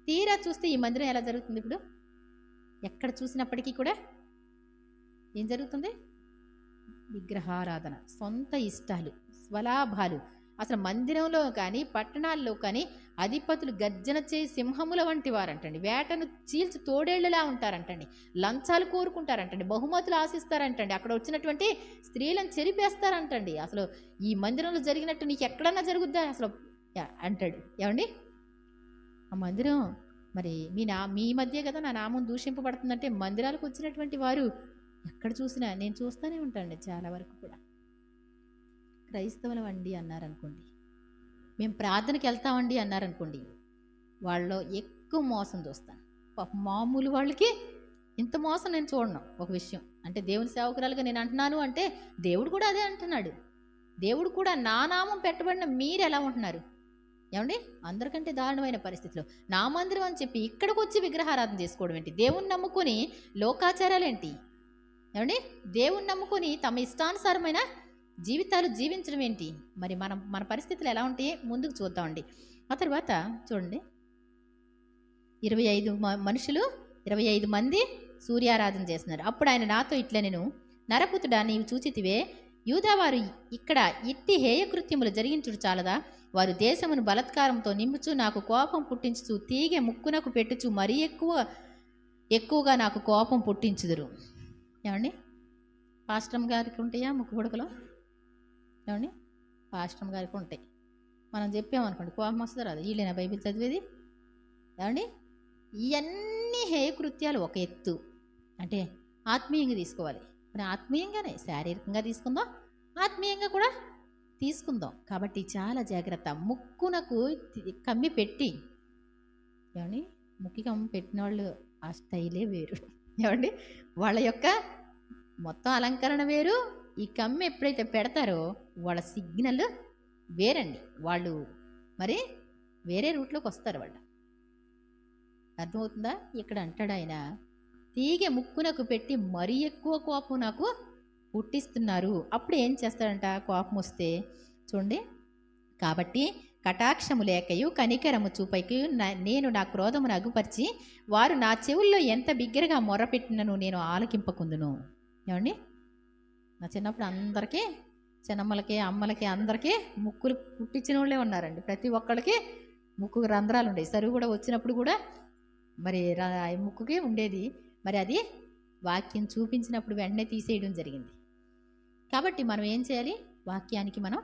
తీరా చూస్తే ఈ మందిరం ఎలా జరుగుతుంది? ఇప్పుడు ఎక్కడ చూసినప్పటికీ కూడా ఏం జరుగుతుంది? విగ్రహారాధన, సొంత ఇష్టాలు, స్వలాభాలు. అసలు మందిరంలో కానీ పట్టణాల్లో కానీ అధిపతులు గర్జన చేసి సింహముల వంటి వారంటండి, వేటను చీల్చి తోడేళ్లలా ఉంటారంటండి, లంచాలు కోరుకుంటారంటండి, బహుమతులు ఆశిస్తారంటండి, అక్కడ వచ్చినటువంటి స్త్రీలను చెరిపేస్తారంటండి. అసలు ఈ మందిరంలో జరిగినట్టు నీకు ఎక్కడన్నా జరుగుద్దా అసలు అంటాడు. ఏమండి, ఆ మందిరం మరి మీ మధ్య కదా నా నామం దూషింపబడుతుందంటే మందిరాలకు వచ్చినటువంటి వారు ఎక్కడ చూసినా నేను చూస్తూనే ఉంటానండి. చాలా వరకు కూడా క్రైస్తవులం అండి అన్నారనుకోండి, మేము ప్రార్థనకి వెళ్తామండి అన్నారనుకోండి, వాళ్ళలో ఎక్కువ మోసం చూస్తాను. మామూలు వాళ్ళకి ఇంత మోసం నేను చూడను. ఒక విషయం అంటే దేవుని సేవకురాలుగా నేను అంటున్నాను అంటే దేవుడు కూడా అదే అంటున్నాడు. దేవుడు కూడా నా నామం పెట్టబడిన మీరు ఎలా ఉంటున్నారు? ఏమండి, అందరికంటే దారుణమైన పరిస్థితిలో నా మందిరం అని చెప్పి ఇక్కడికి వచ్చి విగ్రహారాధన చేసుకోవడం ఏంటి? దేవుణ్ణి నమ్ముకొని లోకాచారాలేంటి? ఏమండి, దేవుణ్ణి నమ్ముకొని తమ ఇష్టానుసారమైన జీవితాలు జీవించడం ఏంటి? మరి మన పరిస్థితులు ఎలా ఉంటాయి ముందుకు చూద్దామండి. ఆ తర్వాత చూడండి, 25 మనుషులు 25 మంది సూర్యారాధన చేస్తున్నారు. అప్పుడు ఆయన నాతో ఇట్లా, నేను నరపుతుడా, నీవు చూచితివే, యూదావారు ఇక్కడ ఇట్టి హేయకృత్యములు జరిగించుడు చాలదా? వారు దేశమును బలత్కారంతో నింపుచు నాకు కోపం పుట్టించుచు తీగె ముక్కునకు పెట్టుచు మరీ ఎక్కువగా నాకు కోపం పుట్టించుదురు. ఏమండి, పాస్టమ్ గారికి ఉంటాయా ముక్కు పుడకలో? ఏమండి, పాస్టమ్ గారికి ఉంటాయి. మనం చెప్పామనుకోండి కోపం వస్తుంది. అది వీళ్ళైనా బైబిల్ చదివేది? ఏమండి, ఇవన్నీ హేయకృత్యాలు ఒక ఎత్తు అంటే ఆత్మీయంగా తీసుకోవాలి. మరి ఆత్మీయంగానే శారీరకంగా తీసుకుందాం, ఆత్మీయంగా కూడా తీసుకుందాం. కాబట్టి చాలా జాగ్రత్త. ముక్కునకు కమ్మి పెట్టి, ఏమండి, ముక్కి కమ్మి పెట్టిన వాళ్ళు ఆ స్టైలే వేరు. ఏమండి, వాళ్ళ యొక్క మొత్తం అలంకరణ వేరు. ఈ కమ్మి ఎప్పుడైతే పెడతారో వాళ్ళ సిగ్నల్ వేరండి. వాళ్ళు మరి వేరే రూట్లోకి వస్తారు వాళ్ళు. అర్థమవుతుందా? ఇక్కడ అంటాడు ఆయన, తీగె ముక్కునకు పెట్టి మరీ ఎక్కువ కోపం నాకు పుట్టిస్తున్నారు. అప్పుడు ఏం చేస్తాడంట కోపం వస్తే? చూడండి, కాబట్టి కటాక్షము లేకయు కనికరము చూపైకి నేను నా క్రోధమును అగుపరిచి వారు నా చెవుల్లో ఎంత బిగ్గరగా మొర్రపెట్టినను నేను ఆలకింపకుందును. ఏమండి, నా చిన్నప్పుడు అందరికీ, చిన్నమ్మలకి, అమ్మలకి అందరికీ ముక్కులు పుట్టించిన వాళ్ళే ఉన్నారండి. ప్రతి ఒక్కళ్ళకి ముక్కు రంధ్రాలు ఉండేవి. సరువు కూడా వచ్చినప్పుడు కూడా మరి ముక్కుకి ఉండేది. మరి అది వాక్యం చూపించినప్పుడు వెంటనే తీసేయడం జరిగింది. కాబట్టి మనం ఏం చేయాలి? వాక్యానికి మనం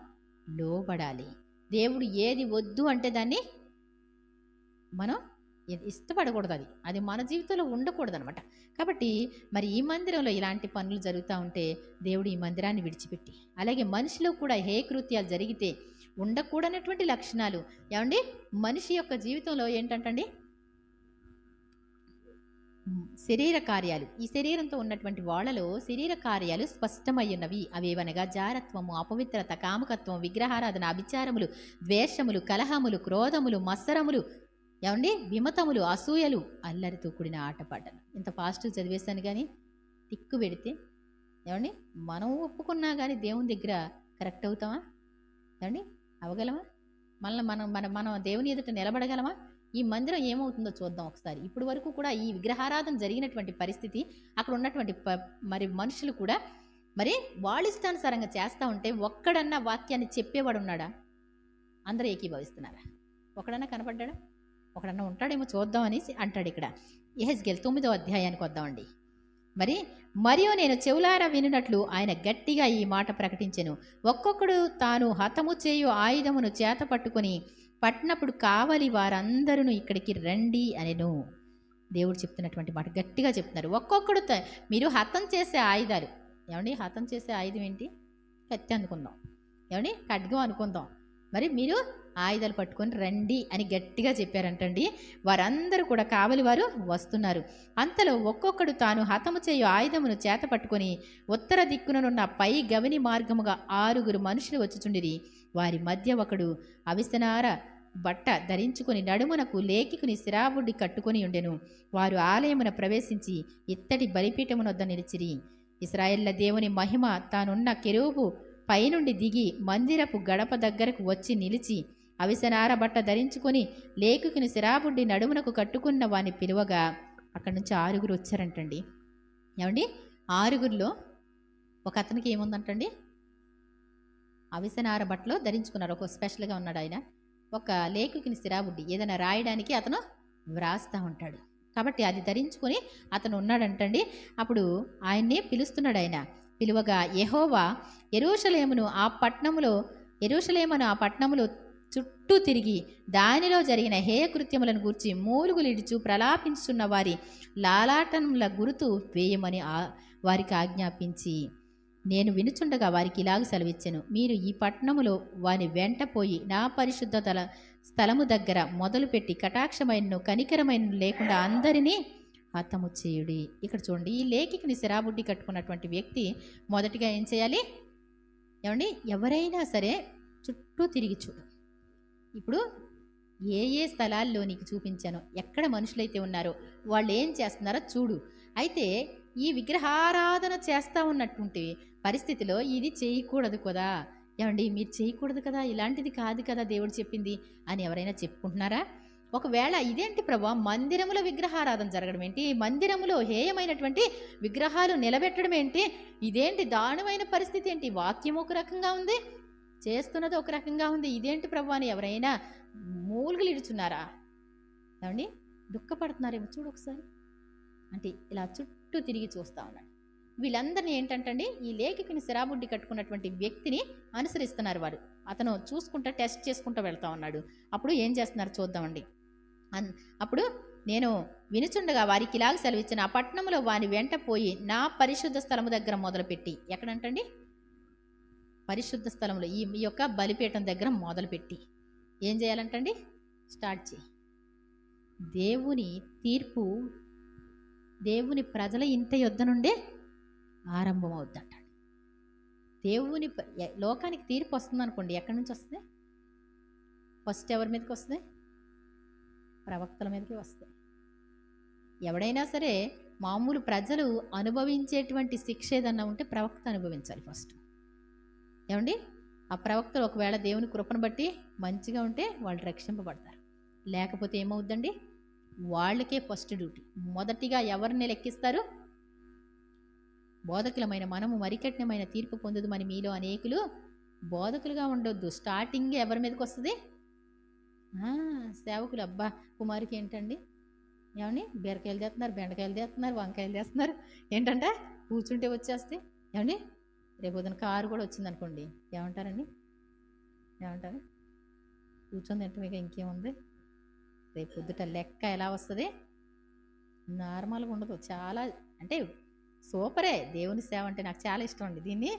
లోబడాలి. దేవుడు ఏది వద్దు అంటే దాన్ని మనం ఇష్టపడకూడదు. అది మన జీవితంలో ఉండకూడదు అనమాట. కాబట్టి మరి ఈ మందిరంలో ఇలాంటి పనులు జరుగుతూ ఉంటే దేవుడు ఈ మందిరాన్ని విడిచిపెట్టి, అలాగే మనిషిలో కూడా హేకృత్యాలు జరిగితే ఉండకూడనటువంటి లక్షణాలు, ఏమండి, మనిషి యొక్క జీవితంలో ఏంటంటండి శరీర కార్యాలు. ఈ శరీరంతో ఉన్నటువంటి వాళ్ళలో శరీర కార్యాలు స్పష్టమయ్యున్నవి. అవేవనగా జారత్వము, అపవిత్రత, కాముకత్వం, విగ్రహారాధన, అభిచారములు, ద్వేషములు, కలహములు, క్రోధములు, మత్సరములు, ఏమండి, విమతములు, అసూయలు, అల్లరితో కూడిన ఆటపాటలు. ఇంత పాజిటివ్ చదివేశాను కానీ తిక్కు పెడితే, ఏమండి, మనం ఒప్పుకున్నా కానీ దేవుని దగ్గర కరెక్ట్ అవుతామా? ఏమండి, అవగలమా? మనం దేవుని ఎదుట నిలబడగలమా? ఈ మందిరం ఏమవుతుందో చూద్దాం ఒకసారి. ఇప్పుడు వరకు కూడా ఈ విగ్రహారాధన జరిగినటువంటి పరిస్థితి, అక్కడ ఉన్నటువంటి మరి మనుషులు కూడా మరి వాళ్ళ ఇష్టానుసారంగా చేస్తూ ఉంటే ఒక్కడన్నా వాక్యాన్ని చెప్పేవాడు ఉన్నాడా? అందరూ ఏకీభవిస్తున్నారా? ఒకడన్నా కనపడ్డా? ఒకడన్నా ఉంటాడేమో చూద్దాం అనేసి అంటాడు. ఇక్కడ యెహెజ్కేలు 9వ అధ్యాయానికి వద్దామండి. మరియు నేను చెవులారా వినున్నట్లు ఆయన గట్టిగా ఈ మాట ప్రకటించెను. ఒక్కొక్కడు తాను హతము చేయు ఆయుధమును చేత పట్టుకొని పట్టినప్పుడు కావలి వారందరూ ఇక్కడికి రండి అనెను. దేవుడు చెప్తున్నటువంటి మాట గట్టిగా చెప్తున్నారు. ఒక్కొక్కడు మీరు హతం చేసే ఆయుధాలు, ఏమండి, హతం చేసే ఆయుధం ఏంటి? కత్తి అనుకుందాం, ఏమండి, ఖడ్గం అనుకుందాం. మరి మీరు ఆయుధాలు పట్టుకొని రండి అని గట్టిగా చెప్పారంటండి. వారందరూ కూడా కావలి వారు వస్తున్నారు. అంతలో ఒక్కొక్కడు తాను హతము చేయు ఆయుధమును చేత పట్టుకొని ఉత్తర దిక్కుననున్న పై గవిని మార్గముగా 6 మనుషులు వచ్చుచుండిరి. వారి మధ్య ఒకడు అవిసనార బట్ట ధరించుకొని నడుమునకు లేఖికుని శిరాబుడ్డి కట్టుకొని ఉండెను. వారు ఆలయమున ప్రవేశించి ఇత్తడి బలిపీఠమునొద్ద నిలిచిరి. ఇశ్రాయేళ్ల దేవుని మహిమ తానున్న కెరూబు పైనుండి దిగి మందిరపు గడప దగ్గరకు వచ్చి నిలిచి అవిసనార బట్ట ధరించుకొని లేఖకుని సిరాబుడ్డి నడుమునకు కట్టుకున్న వాని పిలువగా అక్కడి నుంచి 6 వచ్చారంటండి. ఏమండి 6లో ఒక అతనికి ఏముందంటండి, అవిసనార బట్టలో ధరించుకున్నారు. ఒక స్పెషల్గా ఉన్నాడు ఆయన. ఒక లేఖకుని సిరాబుడ్డి ఏదైనా రాయడానికి అతను వ్రాస్తూ ఉంటాడు కాబట్టి అది ధరించుకొని అతను ఉన్నాడంటండి. అప్పుడు ఆయన్ని పిలుస్తున్నాడు. ఆయన పిలువగా యెహోవా యెరూషలేమును ఆ పట్టణములో చుట్టూ తిరిగి దానిలో జరిగిన హేయకృత్యములను గూర్చి మూలుగులిడుచు ప్రలాపించున్న వారి లాలాటముల గురుతు వేయమని వారికి ఆజ్ఞాపించి నేను వినుచుండగా వారికి ఇలాగ సెలవిచ్చెను, మీరు ఈ పట్టణములో వాని వెంట పోయి నా పరిశుద్ధ స్థలము దగ్గర మొదలుపెట్టి కటాక్షమైనను కనికరమైన లేకుండా అందరినీ హతము చేయుడి. ఇక్కడ చూడండి, ఈ లేఖికుని సిరాబుడ్డి కట్టుకున్నటువంటి వ్యక్తి మొదటిగా ఏం చేయాలి? ఏమండి, ఎవరైనా సరే చుట్టూ తిరిగి చూడు. ఇప్పుడు ఏ స్థలాల్లో నీకు చూపించానో, ఎక్కడ మనుషులైతే ఉన్నారో వాళ్ళు ఏం చేస్తున్నారో చూడు. అయితే ఈ విగ్రహారాధన చేస్తూ ఉన్నటువంటి పరిస్థితిలో ఇది చేయకూడదు కదా. ఏమండి, మీరు చేయకూడదు కదా, ఇలాంటిది కాదు కదా దేవుడు చెప్పింది అని ఎవరైనా చెప్పుకుంటున్నారా? ఒకవేళ ఇదేంటి ప్రభా, మందిరములో విగ్రహారాధన జరగడం ఏంటి, మందిరములో హేయమైనటువంటి విగ్రహాలు నిలబెట్టడం ఏంటి, ఇదేంటి దారుణమైన పరిస్థితి ఏంటి, వాక్యం ఒక రకంగా ఉంది, చేస్తున్నది ఒక రకంగా ఉంది, ఇదేంటి ప్రభా అని ఎవరైనా మూలుగులు ఇడుచున్నారా? ఏమండి, దుఃఖపడుతున్నారేమో చూడు ఒకసారి. అంటే ఇలా చుట్టూ తిరిగి చూస్తూ ఉన్నాడు. వీళ్ళందరినీ ఏంటంటండి, ఈ లేఖకుని సిరాబుడ్డి కట్టుకున్నటువంటి వ్యక్తిని అనుసరిస్తున్నారు వారు. అతను చూసుకుంటా టెస్ట్ చేసుకుంటూ వెళ్తా ఉన్నాడు. అప్పుడు ఏం చేస్తున్నారు చూద్దామండి. అప్పుడు నేను వినుచుండగా వారికి ఇలాగ సెలవిచ్చిన, ఆ పట్టణంలో వాని వెంట పోయి నా పరిశుద్ధ స్థలము దగ్గర మొదలుపెట్టి, ఎక్కడంటండి పరిశుద్ధ స్థలంలో ఈ యొక్క బలిపీఠం దగ్గర మొదలుపెట్టి ఏం చేయాలంటండి, స్టార్ట్ చేయి. దేవుని తీర్పు దేవుని ప్రజల ఇంటి యొద్ద నుండే ఆరంభం అవుద్దంట. దేవుని లోకానికి తీర్పు వస్తుంది అనుకోండి, ఎక్కడి నుంచి వస్తుంది? ఫస్ట్ ఎవరి మీదకి వస్తుంది? ప్రవక్తల మీదకి వస్తాయి. ఎవడైనా సరే మామూలు ప్రజలు అనుభవించేటువంటి శిక్ష ఏదన్నా ఉంటే ప్రవక్త అనుభవించాలి ఫస్ట్. ఏమండి, ఆ ప్రవక్తలు ఒకవేళ దేవుని కృపను బట్టి మంచిగా ఉంటే వాళ్ళు రక్షింపబడతారు. లేకపోతే ఏమవుద్దండి, వాళ్ళకే ఫస్ట్ డ్యూటీ. మొదటిగా ఎవరిని లెక్కిస్తారు? బోధకులమైన మనము మరికఠినమైన తీర్పు పొందుదమని మీలో అనేకులు బోధకులుగా ఉండొద్దు. స్టార్టింగ్ ఎవరి మీదకి వస్తుంది? సేవకులు. అబ్బా, కుమారికి ఏంటండి, ఏమండి బీరకాయలు చేస్తున్నారు, బెండకాయలు చేస్తున్నారు, వంకాయలు చేస్తున్నారు, ఏంటంటే కూర్చుంటే వచ్చేస్తే. ఏమండి, రేపు పొద్దున కారు కూడా వచ్చిందనుకోండి, ఏమంటారండి? ఏమంటారు? కూర్చొని తింటే మీకు ఇంకేముంది? రేపు పొద్దుట లెక్క ఎలా వస్తుంది? నార్మల్గా ఉండదు. చాలా అంటే సూపరే. దేవుని సేవ అంటే నాకు చాలా ఇష్టం అండి. దీన్ని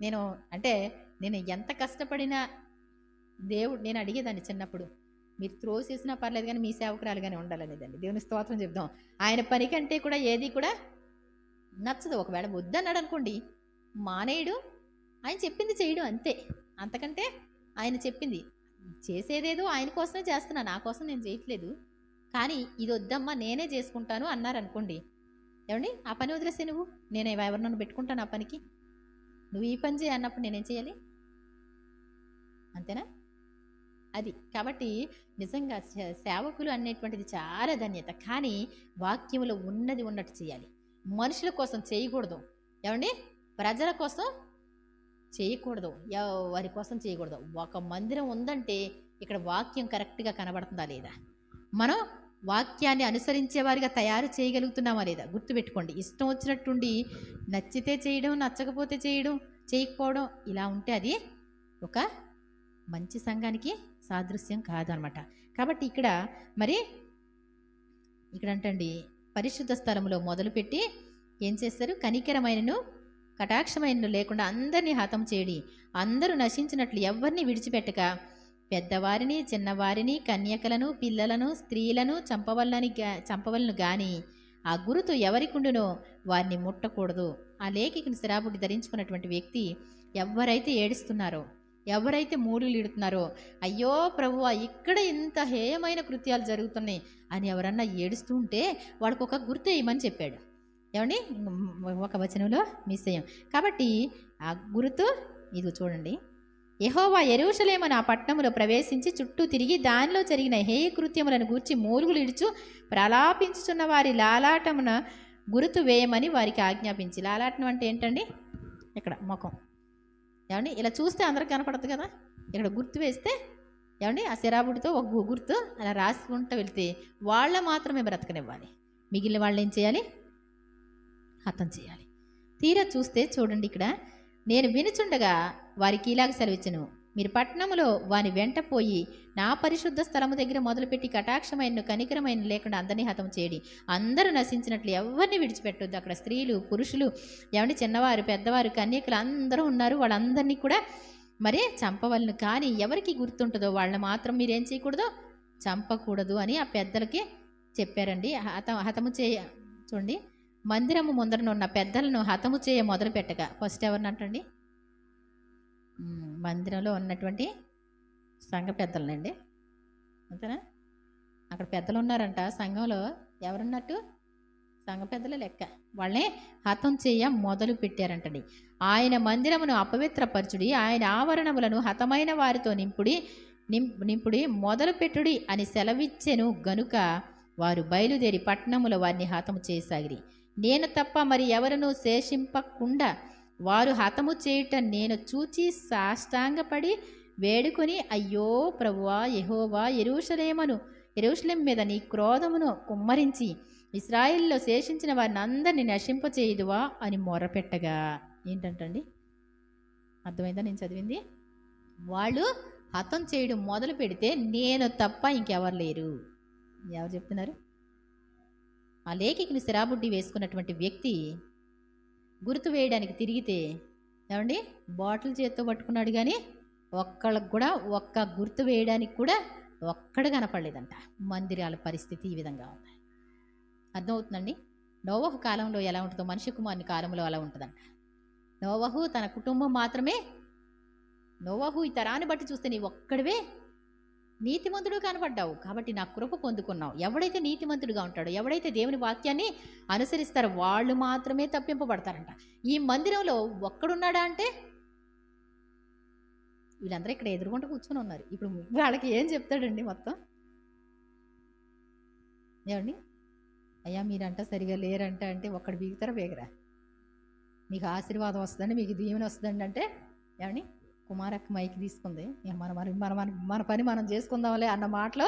నేను ఎంత కష్టపడినా నేను అడిగేదాన్ని చిన్నప్పుడు, మీరు త్రోసేసినా పర్లేదు కానీ మీ సేవకురాలుగానే ఉండాలనేదండి. దేవుని స్తోత్రం చెప్దాం. ఆయన పని కంటే కూడా ఏది కూడా నచ్చదు. ఒకవేళ వద్దన్నాడు అనుకోండి, మానేయడు, ఆయన చెప్పింది చేయడం అంతే. అంతకంటే ఆయన చెప్పింది చేసేదేదో ఆయన కోసమే చేస్తున్నా, నా కోసం నేను చేయట్లేదు, కానీ ఇది వద్దమ్మా నేనే చేసుకుంటాను అన్నారనుకోండి, ఏమండి ఆ పని వదిలేసే నేను ఎవరినన్ను పెట్టుకుంటాను ఆ పనికి, నువ్వు ఈ పని చేయి అన్నప్పుడు నేనేం చేయాలి? అంతేనా? అది కాబట్టి నిజంగా సేవకులు అనేటువంటిది చాలా ధన్యత. కానీ వాక్యములో ఉన్నది ఉన్నట్టు చేయాలి. మనుషుల కోసం చేయకూడదు. ఏమండి, ప్రజల కోసం చేయకూడదు, ఎవరి కోసం చేయకూడదు. ఒక మందిరం ఉందంటే ఇక్కడ వాక్యం కరెక్ట్గా కనబడుతుందా లేదా, మనం వాక్యాన్ని అనుసరించేవారిగా తయారు చేయగలుగుతున్నామా లేదా గుర్తుపెట్టుకోండి. ఇష్టం వచ్చినట్టుండి నచ్చితే చేయడం, నచ్చకపోతే చేయకపోవడం ఇలా ఉంటే అది ఒక మంచి సంఘానికి సాదృశ్యం కాదనమాట. కాబట్టి ఇక్కడ అంటండి పరిశుద్ధ స్థలంలో మొదలుపెట్టి ఏం చేస్తారు? కనికరమైనను కటాక్షమైనను లేకుండా అందరినీ హతం చేయడి, అందరూ నశించినట్లు ఎవరిని విడిచిపెట్టక పెద్దవారిని చిన్నవారిని కన్యకలను పిల్లలను స్త్రీలను చంపవలను గాని ఆ గురుతు ఎవరికుండునో వారిని ముట్టకూడదు. ఆ లేఖికుని సిరాబుడ్డి ధరించుకున్నటువంటి వ్యక్తి ఎవరైతే ఏడుస్తున్నారో, ఎవరైతే మూడులు ఇడుతున్నారో, అయ్యో ప్రభువా ఇక్కడ ఇంత హేయమైన కృత్యాలు జరుగుతున్నాయి అని ఎవరన్నా ఏడుస్తూ ఉంటే వాడికి ఒక గుర్తు వేయమని చెప్పాడు. ఏమండి, ఒక వచనంలో మిస్ అయ్యాం. కాబట్టి ఆ గుర్తు ఇది చూడండి, యెహోవా యెరూషలేమును ఆ పట్టణములో ప్రవేశించి చుట్టూ తిరిగి దానిలో జరిగిన హేయ కృత్యములను గూర్చి మూలుగులు ఇడుచు ప్రలాపించుచున్న వారి లాలాటమున గుర్తు వేయమని వారికి ఆజ్ఞాపించి. లాలాటం అంటే ఏంటండి? ఇక్కడ ముఖం ఏమండి ఇలా చూస్తే అందరికి కనపడదు కదా, ఇక్కడ గుర్తు వేస్తే ఏమండి ఆ శరాబుడితో ఒక గుర్తు అలా రాసుకుంటూ వెళ్తే వాళ్ళ మాత్రమే బ్రతకనివ్వాలి, మిగిలిన వాళ్ళు ఏం చేయాలి? హతం చేయాలి. తీరా చూస్తే చూడండి, ఇక్కడ నేను వినుచుండగా వారికి ఇలాగ సెలవిచ్చెను, మీరు పట్టణములో వాని వెంట పోయి నా పరిశుద్ధ స్థలము దగ్గర మొదలుపెట్టి కటాక్షమైన కనికరమైన లేకుండా అందరినీ హతం చేయడి. అందరూ నశించినట్లు ఎవరిని విడిచిపెట్టొద్దు. అక్కడ స్త్రీలు పురుషులు ఏమంటే చిన్నవారు పెద్దవారు కన్యకులు అందరూ ఉన్నారు. వాళ్ళందరినీ కూడా మరి చంపవలను, కానీ ఎవరికి గుర్తుంటుందో వాళ్ళని మాత్రం మీరేం చేయకూడదు, చంపకూడదు అని ఆ పెద్దలకి చెప్పారండి. హతము చేయ చూడండి, మందిరము ముందరన ఉన్న పెద్దలను హతము చేయ మొదలు పెట్టగా ఫస్ట్ ఎవరినంటండి? మందిరంలో ఉన్నటువంటి సంఘ పెద్దలనండి, అంతేనా? అక్కడ పెద్దలు ఉన్నారంట సంఘంలో. ఎవరున్నట్టు? సంఘ పెద్దల లెక్క. వాళ్ళని హతం చేయ మొదలు పెట్టారంటండి. ఆయన మందిరమును అపవిత్రపరచుడి, ఆయన ఆవరణములను హతమైన వారితో నింపుడి మొదలు పెట్టుడి అని సెలవిచ్చెను గనుక వారు బయలుదేరి పట్టణములో వారిని హతము చేయసాగిరి. నేను తప్ప మరి ఎవరునూ శేషింపకుండా వారు హతము చేయుట నేను చూచి సాష్టాంగపడి వేడుకొని, అయ్యో ప్రభువా యెహోవా, యెరూషలేము మీద నీ క్రోధమును కుమ్మరించి ఇశ్రాయేలులో శేషించిన వారిని అందరినీ నశింపచేయుదువా అని మొరపెట్టగా. ఏంటంటండి? అర్థమైందా నేను చదివింది? వాళ్ళు హతం చేయడం మొదలు పెడితే నేను తప్ప ఇంకెవరు లేరు. ఎవరు చెప్తున్నారు? ఆ లేఖికిని శరాబుడ్డి వేసుకున్నటువంటి వ్యక్తి గుర్తు వేయడానికి తిరిగితే ఏమండి బాటిల్ చేత్తో పట్టుకున్నాడు, కానీ ఒక్కళ్ళకు కూడా ఒక్క గుర్తు వేయడానికి కూడా ఒక్కడ కనపడలేదంట. మందిరాల పరిస్థితి ఈ విధంగా ఉంది. అర్థమవుతుందండి? నోవహు కాలంలో ఎలా ఉంటుందో మనిషి కుమారుని కాలంలో అలా ఉంటుందంట. నోవహు తన కుటుంబం మాత్రమే, నోవహు ఈ తరాన్ని బట్టి చూస్తే నీ ఒక్కడివే నీతిమంతుడు కనపడ్డావు కాబట్టి నా కృప పొందుకున్నావు. ఎవడైతే నీతిమంతుడుగా ఉంటాడో, ఎవడైతే దేవుని వాక్యాన్ని అనుసరిస్తారో వాళ్ళు మాత్రమే తప్పింపబడతారంట. ఈ మందిరంలో ఒక్కడున్నాడా అంటే వీళ్ళందరూ ఇక్కడ ఎదురుకుంటూ కూర్చొని ఉన్నారు. ఇప్పుడు వాళ్ళకి ఏం చెప్తాడండి మొత్తం? ఏమండి, అయ్యా మీరంట సరిగా లేరంట అంటే ఒక్కడు బీగుతారా బేగరా? మీకు ఆశీర్వాదం వస్తుందండి, మీకు దీవెన వస్తుందండి అంటే ఏమండి కుమారక్క మైకి తీసుకుంది, మన పని మనం చేసుకుందాంలే అన్న మాటలో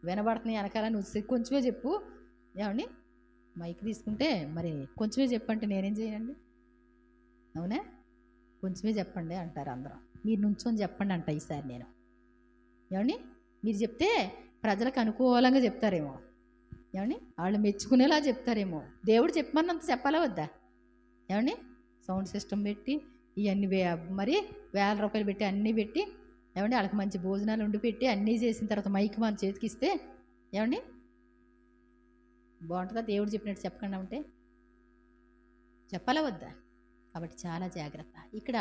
వినబడుతున్నాయి వెనకాల. నువ్వు కొంచెమే చెప్పు. ఏమండి మైక్ తీసుకుంటే మరి కొంచెమే చెప్పంటే నేనేం చేయండి? అవునా? కొంచెమే చెప్పండి అంటారు అందరూ. మీరు నుంచొని చెప్పండి అంట ఈసారి నేను. ఏమండి మీరు చెప్తే ప్రజలకు అనుకూలంగా చెప్తారేమో, ఏమండి వాళ్ళు మెచ్చుకునేలా చెప్తారేమో. దేవుడు చెప్పమన్నంత చెప్పాలా వద్దా? ఏమండి సౌండ్ సిస్టమ్ పెట్టి ఇవన్నీ మరి 1000 రూపాయలు పెట్టి అన్నీ పెట్టి ఏమండి వాళ్ళకి మంచి భోజనాలు ఉండి పెట్టి అన్నీ చేసిన తర్వాత మైక్ మన చేతికి ఇస్తే ఏమండి బాగుంటుందా? దేవుడు చెప్పినట్టు చెప్పకుండా ఉంటే చెప్పాలా వద్దా? కాబట్టి చాలా జాగ్రత్త. ఇక్కడ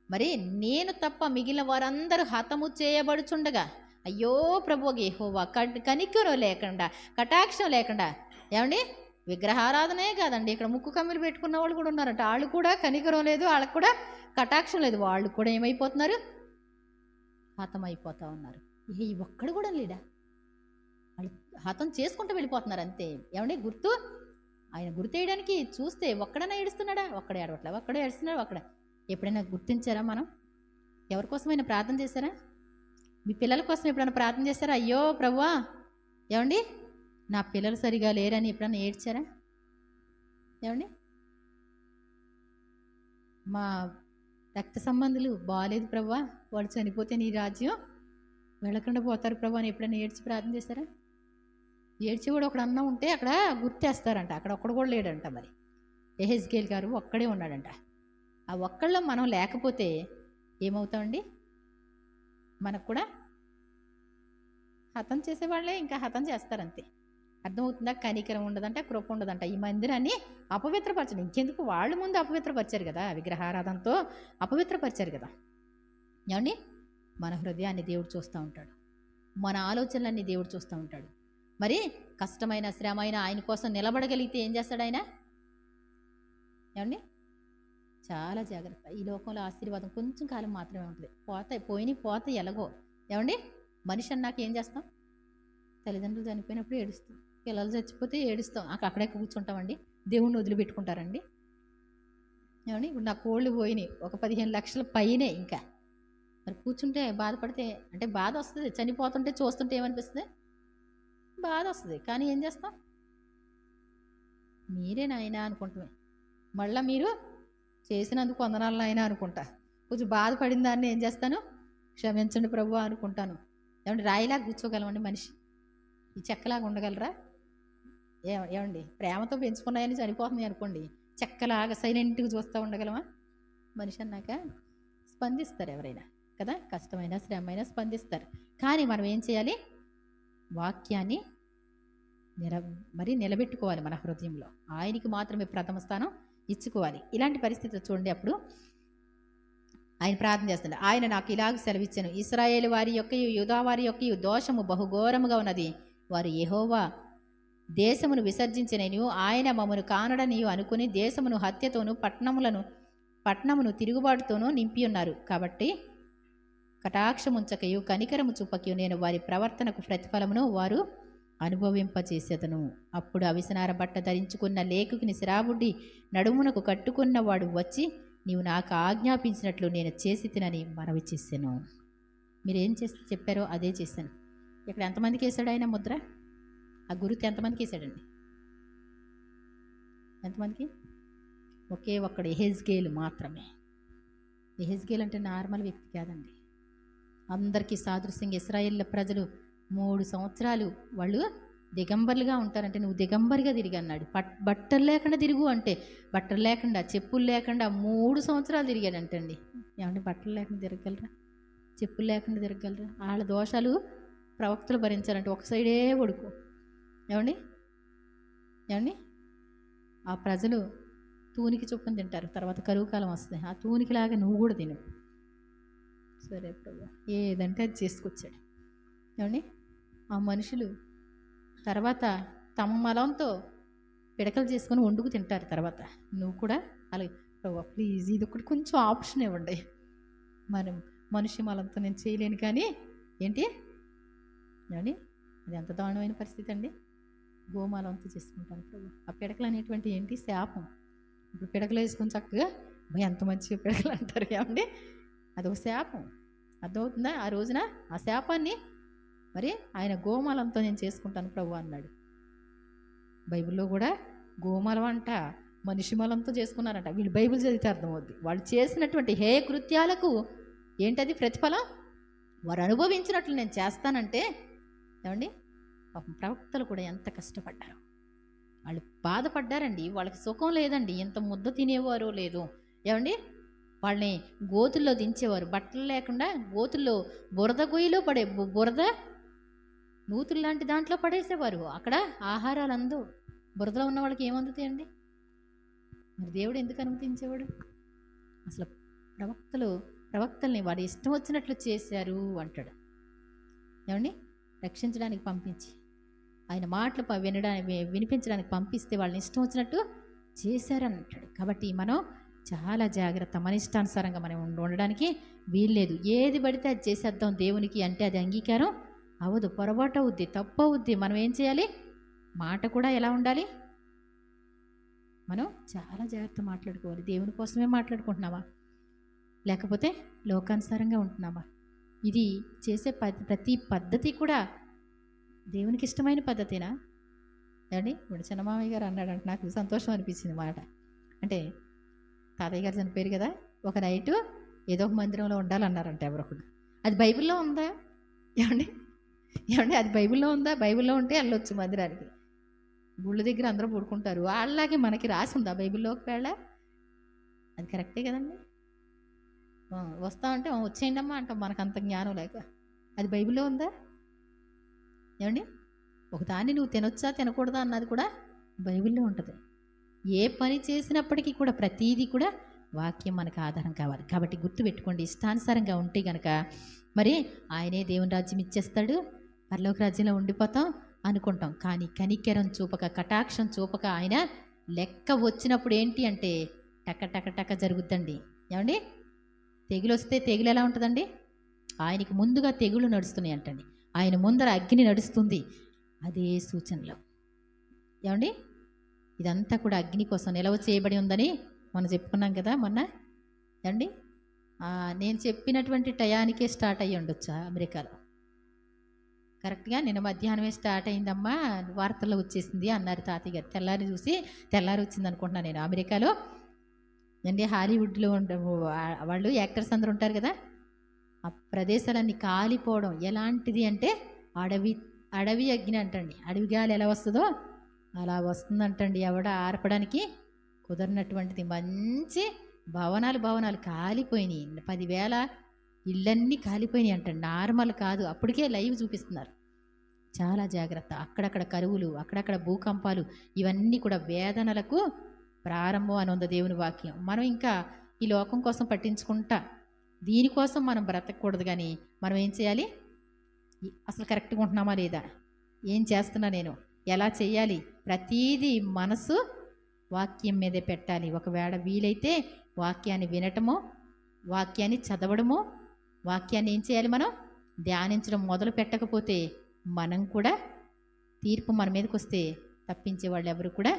మరి నేను తప్ప మిగిలిన వారందరూ హతము చేయబడుచుండగా అయ్యో ప్రభు యెహోవా, కనికరం లేకుండా కటాక్షం లేకుండా ఏమండి విగ్రహారాధనే కాదండి, ఇక్కడ ముక్కు కమ్మిలు పెట్టుకున్న వాళ్ళు కూడా ఉన్నారంట. వాళ్ళు కూడా కనికరం లేదు, వాళ్ళకు కూడా కటాక్షం లేదు. వాళ్ళు కూడా ఏమైపోతున్నారు? హతం అయిపోతూ ఉన్నారు. ఈ ఒక్కడు కూడా లేడా? వాళ్ళు హతం చేసుకుంటూ వెళ్ళిపోతున్నారు అంతే. ఏమండి గుర్తు ఆయన గుర్తేయడానికి చూస్తే ఒక్కడైనా ఏడుస్తున్నాడా? ఒక్కడే ఏడవట్లా, ఒక్కడే ఏడుస్తున్నాడు. ఒక్కడ ఎప్పుడైనా గుర్తించారా? మనం ఎవరి కోసమైనా ప్రార్థన చేశారా? మీ పిల్లల కోసం ఎప్పుడైనా ప్రార్థన చేశారా? అయ్యో ప్రభువా ఏమండి నా పిల్లలు సరిగా లేరని ఎప్పుడైనా ఏడ్చారా? ఏమండి మా రక్త సంబంధులు బాగాలేదు ప్రభువా, వాళ్ళు చనిపోతే నీ రాజ్యం వెళ్ళకుండా పోతారు ప్రభు అని ఎప్పుడైనా ఏడ్చి ప్రార్థన చేశారా? ఏడ్చి కూడా ఒకడు అన్నం ఉంటే అక్కడ గుర్తేస్తారంట. అక్కడ ఒక్కడు కూడా లేడంట. మరి యెహెజ్కేల్ గారు ఒక్కడే ఉన్నాడంట. ఆ ఒక్కళ్ళలో మనం లేకపోతే ఏమవుతామండి? మనకు కూడా హతం చేసేవాళ్ళే ఇంకా హతం చేస్తారంతే. అర్థమవుతుందా? కనికరం ఉండదంట, కృప ఉండదంట. ఈ మందిరాన్ని అపవిత్రపరచండి. ఇంకెందుకు? వాళ్ళు ముందు అపవిత్రపరిచారు కదా, విగ్రహారాధనతో అపవిత్రపరిచారు కదా. ఏమండి మన హృదయాన్ని దేవుడు చూస్తూ ఉంటాడు, మన ఆలోచనలన్నీ దేవుడు చూస్తూ ఉంటాడు. మరి కష్టమైన శ్రమైన ఆయన కోసం నిలబడగలిగితే ఏం చేస్తాడు ఆయన? ఏమండి చాలా జాగ్రత్త. ఈ లోకంలో ఆశీర్వాదం కొంచెం కాలం మాత్రమే ఉంటుంది. పోతాయి ఎలాగో. ఏమండి, మనిషి అన్నాక ఏం చేస్తాం? తల్లిదండ్రులు చనిపోయినప్పుడు ఏడుస్తాం, పిల్లలు చచ్చిపోతే ఏడుస్తాం, అక్కడే కూర్చుంటామండి. దేవుణ్ణి వదిలిపెట్టుకుంటారండి? ఏమండి, ఇప్పుడు నా కోళ్ళు పోయినాయి, ఒక 15 లక్షల పైనే. ఇంకా మరి కూర్చుంటే బాధపడితే అంటే బాధ వస్తుంది. చనిపోతుంటే చూస్తుంటే ఏమనిపిస్తుంది? బాధ వస్తుంది. కానీ ఏం చేస్తాం? మీరే నాయనా అనుకుంటామే. మళ్ళీ మీరు చేసినందుకు వందనాలు నాయనా అనుకుంటా. కొంచెం బాధపడిన దాన్ని ఏం చేస్తాను? క్షమించండి ప్రభు అనుకుంటాను. ఏమండి, రాయిలాగా కూర్చోగలమండి మనిషి? ఈ చెక్కలాగా ఉండగలరా? ఏమండి, ప్రేమతో పెంచుకున్నాయని చనిపోతున్నాయి అనుకోండి, చెక్కలాగా సైలెంట్గా చూస్తూ ఉండగలమా? మనిషి అన్నాక స్పందిస్తారు ఎవరైనా కదా, కష్టమైన శ్రమైనా స్పందిస్తారు. కానీ మనం ఏం చేయాలి? వాక్యాన్ని నిలబెట్టుకోవాలి మన హృదయంలో. ఆయనకి మాత్రమే ప్రథమ స్థానం ఇచ్చుకోవాలి. ఇలాంటి పరిస్థితి చూడండి. అప్పుడు ఆయన ప్రార్థన చేస్తున్నాడు. ఆయన నాకు ఇలాగ సెలవిచ్చాను, ఇశ్రాయేలు వారి యొక్క యూదా వారి యొక్క దోషము బహుఘోరముగా ఉన్నది. వారు యెహోవా దేశమును విసర్జించిననియు ఆయన మమ్మను కానడనియు అనుకుని దేశమును హత్యతోనూ పట్టణమును తిరుగుబాటుతోనూ నింపి ఉన్నారు. కాబట్టి కటాక్షముంచకయు కనికరము చూపకయు నేను వారి ప్రవర్తనకు ప్రతిఫలమును వారు అనుభవింపచేసేదను. అప్పుడు అవిసనార బట్ట ధరించుకున్న లేఖకుని శిరాబుడ్డి నడుమునకు కట్టుకున్నవాడు వచ్చి, నీవు నాకు ఆజ్ఞాపించినట్లు నేను చేసి తినని మనవి చేశాను. మీరేం చెప్పారో అదే చేశాను. ఇక్కడ ఎంతమందికి వేశాడు ఆయన ముద్ర? ఆ గుర్తు ఎంతమందికి వేశాడండి? ఎంతమందికి? ఒకే ఒక్కడు, యెహెజ్కేలు మాత్రమే. యెహెజ్కేలు అంటే నార్మల్ వ్యక్తి కాదండి. అందరికీ సాదృశ్యంగా ఇశ్రాయేల్ ప్రజలు 3 సంవత్సరాలు వాళ్ళు దిగంబర్లుగా ఉంటారంటే, నువ్వు దిగంబరిగా తిరిగి అన్నాడు. బట్టలు లేకుండా తిరుగు అంటే, బట్టలు లేకుండా, చెప్పులు లేకుండా 3 సంవత్సరాలు తిరిగాడంటండి. ఏమంటే బట్టలు లేకుండా తిరగలరా? చెప్పులు లేకుండా తిరగలరా? వాళ్ళ దోషాలు ప్రవక్తలు భరించాలంటే ఒక సైడే పడుకో. ఏమండి, ఆ ప్రజలు తూనికి చొప్పున తింటారు. తర్వాత కరువు కాలం వస్తుంది. ఆ తూనికిలాగా నువ్వు కూడా తిను. సరే ప్రభు, ఏదంటే అది చేసుకొచ్చాడు. ఏమండి, ఆ మనుషులు తర్వాత తమ మలంతో పిడకలు చేసుకొని వండుకు తింటారు. తర్వాత నువ్వు కూడా అలాగే ప్రభు ప్లీజ్ ఇది ఒకటి కొంచెం ఆప్షన్ ఇవ్వండి. మనం మనిషి మలంతో నేను చేయలేను, కానీ ఏంటి ఏమండి, అది ఎంత దారుణమైన పరిస్థితి అండి. గోమాలంతో చేసుకుంటాను ప్రభు. ఆ పిడకలు అనేటువంటి ఏంటి? శాపం. ఇప్పుడు పిడకలు వేసుకొని చక్కగా ఎంత మంచిగా పిడకలు అంటారు. ఏమండి, అదొక శాపం. అర్థమవుతుందా? ఆ రోజున ఆ శాపాన్ని మరి ఆయన గోమాలంతో నేను చేసుకుంటాను ప్రభు అన్నాడు. బైబిల్లో కూడా గోమాలం అంట మనిషి మలంతో చేసుకున్నారంట. వీళ్ళు బైబిల్ చదివితే అర్థమవుద్ది. వాళ్ళు చేసినటువంటి హే కృత్యాలకు ఏంటది ప్రతిఫలం? వారు అనుభవించినట్లు నేను చేస్తానంటే, ఏమండి, పాపం ప్రవక్తలు కూడా ఎంత కష్టపడ్డారు. వాళ్ళు బాధపడ్డారండి. వాళ్ళకి సుఖం లేదండి. ఎంత ముద్ద తినేవారో లేదో. ఏమండి, వాళ్ళని గోతుల్లో దించేవారు. బట్టలు లేకుండా గోతుల్లో బురద గొయ్యిలో పడే బురద నూతులు లాంటి దాంట్లో పడేసేవారు. అక్కడ ఆహారాలు అందు. బురదలో ఉన్న వాళ్ళకి ఏమందుతాయండి? మరి దేవుడు ఎందుకు అనుమతించేవాడు? అసలు ప్రవక్తల్ని వాడు ఇష్టం వచ్చినట్లు చేశారు అంటాడు. ఏమండి, రక్షించడానికి పంపించి ఆయన మాటలు వినిపించడానికి పంపిస్తే వాళ్ళని ఇష్టం వచ్చినట్టు చేశారని అంటాడు. కాబట్టి మనం చాలా జాగ్రత్త. మన ఇష్టానుసారంగా మనం ఉండడానికి వీల్లేదు. ఏది పడితే అది చేసేద్దాం దేవునికి అంటే అది అంగీకారం అవదు. పొరపాటు అవుద్ది, తప్పు అవుద్ది. మనం ఏం చేయాలి? మాట కూడా ఎలా ఉండాలి? మనం చాలా జాగ్రత్త మాట్లాడుకోవాలి. దేవుని కోసమే మాట్లాడుకుంటున్నామా, లేకపోతే లోకానుసారంగా ఉంటున్నామా? ఇది చేసే ప్రతి పద్ధతి కూడా దేవునికి ఇష్టమైన పద్ధతేనా? ఏమండి, ఇప్పుడు చిన్నమామయ్య గారు అన్నాడంటే నాకు సంతోషం అనిపించింది మాట. అంటే తాతయ్య గారు చనిపోయారు కదా, ఒక నైటు ఏదో ఒక మందిరంలో ఉండాలన్నారంట ఎవరొకడు. అది బైబిల్లో ఉందా? ఏమండి, అది బైబిల్లో ఉందా? బైబిల్లో ఉంటే వెళ్ళొచ్చు మందిరానికి. గుళ్ళ దగ్గర అందరూ పడుకుంటారు. వాళ్ళలాగే మనకి రాసి ఉందా బైబిల్లో? ఒకవేళ అది కరెక్టే కదండి. వస్తామంటే వచ్చేయండి అమ్మా అంటాం, మనకు అంత జ్ఞానం లేక. అది బైబిల్లో ఉందా? ఏమండి, ఒకదాన్ని నువ్వు తినొచ్చా తినకూడదా అన్నది కూడా బైబిల్లో ఉంటుంది. ఏ పని చేసినప్పటికీ కూడా ప్రతీది కూడా వాక్యం మనకు ఆధారం కావాలి. కాబట్టి గుర్తుపెట్టుకోండి, ఇష్టానుసారంగా ఉంటే కనుక మరి ఆయనే దేవుని రాజ్యం ఇచ్చేస్తాడు, పరలోక రాజ్యంలో ఉండిపోతాం అనుకుంటాం. కానీ కనికరం చూపక, కటాక్షం చూపక ఆయన లెక్క వచ్చినప్పుడు ఏంటి అంటే టక టక టక జరుగుద్దండి. ఏమండి, తెగులు వస్తే తెగులు ఎలా ఉంటుందండి? ఆయనకి ముందుగా తెగులు నడుస్తున్నాయి అంటండి. ఆయన ముందర అగ్ని నడుస్తుంది. అదే సూచనలు. ఏమండి, ఇదంతా కూడా అగ్ని కోసం నిలవ చేయబడి ఉందని మనం చెప్పుకున్నాం కదా మొన్న. ఏమండి, నేను చెప్పినటువంటి టయానికే స్టార్ట్ అయ్యి ఉండొచ్చా అమెరికాలో? కరెక్ట్గా నిన్న మధ్యాహ్నమే స్టార్ట్ అయిందమ్మా, వార్తల్లో వచ్చేసింది అన్నారు తాతయ్య గారు. తెల్లారి చూసి తెల్లారి వచ్చింది అనుకుంటున్నాను నేను. అమెరికాలో అండి హాలీవుడ్లో వాళ్ళు యాక్టర్స్ అందరూ ఉంటారు కదా, ఆ ప్రదేశాలన్నీ కాలిపోవడం ఎలాంటిది అంటే అడవి అగ్ని అంటండి. అడవి గాలి ఎలా వస్తుందో అలా వస్తుందంటండి. ఎవడ ఆర్పడానికి కుదరినటువంటిది. మంచి భవనాలు కాలిపోయినాయి. 10,000 ఇళ్ళన్నీ కాలిపోయినాయి అంటండి. నార్మల్ కాదు, అప్పటికే లైవ్ చూపిస్తున్నారు. చాలా జాగ్రత్త. అక్కడక్కడ కరువులు, అక్కడక్కడ భూకంపాలు, ఇవన్నీ కూడా వేదనలకు ప్రారంభం అని ఉంది దేవుని వాక్యం. మనం ఇంకా ఈ లోకం కోసం పట్టించుకుంటా దీనికోసం మనం బ్రతకూడదు. కానీ మనం ఏం చేయాలి? అసలు కరెక్ట్గా ఉంటున్నామా లేదా, ఏం చేస్తున్నా నేను, ఎలా చేయాలి, ప్రతీదీ మనసు వాక్యం మీదే పెట్టాలి. ఒకవేళ వీలైతే వాక్యాన్ని వినటమో, వాక్యాన్ని చదవడమో, వాక్యాన్ని ఏం చేయాలి, మనం ధ్యానించడం మొదలు పెట్టకపోతే మనం కూడా తీర్పు మన మీదకి వస్తే తప్పించే వాళ్ళు ఎవరు కూడా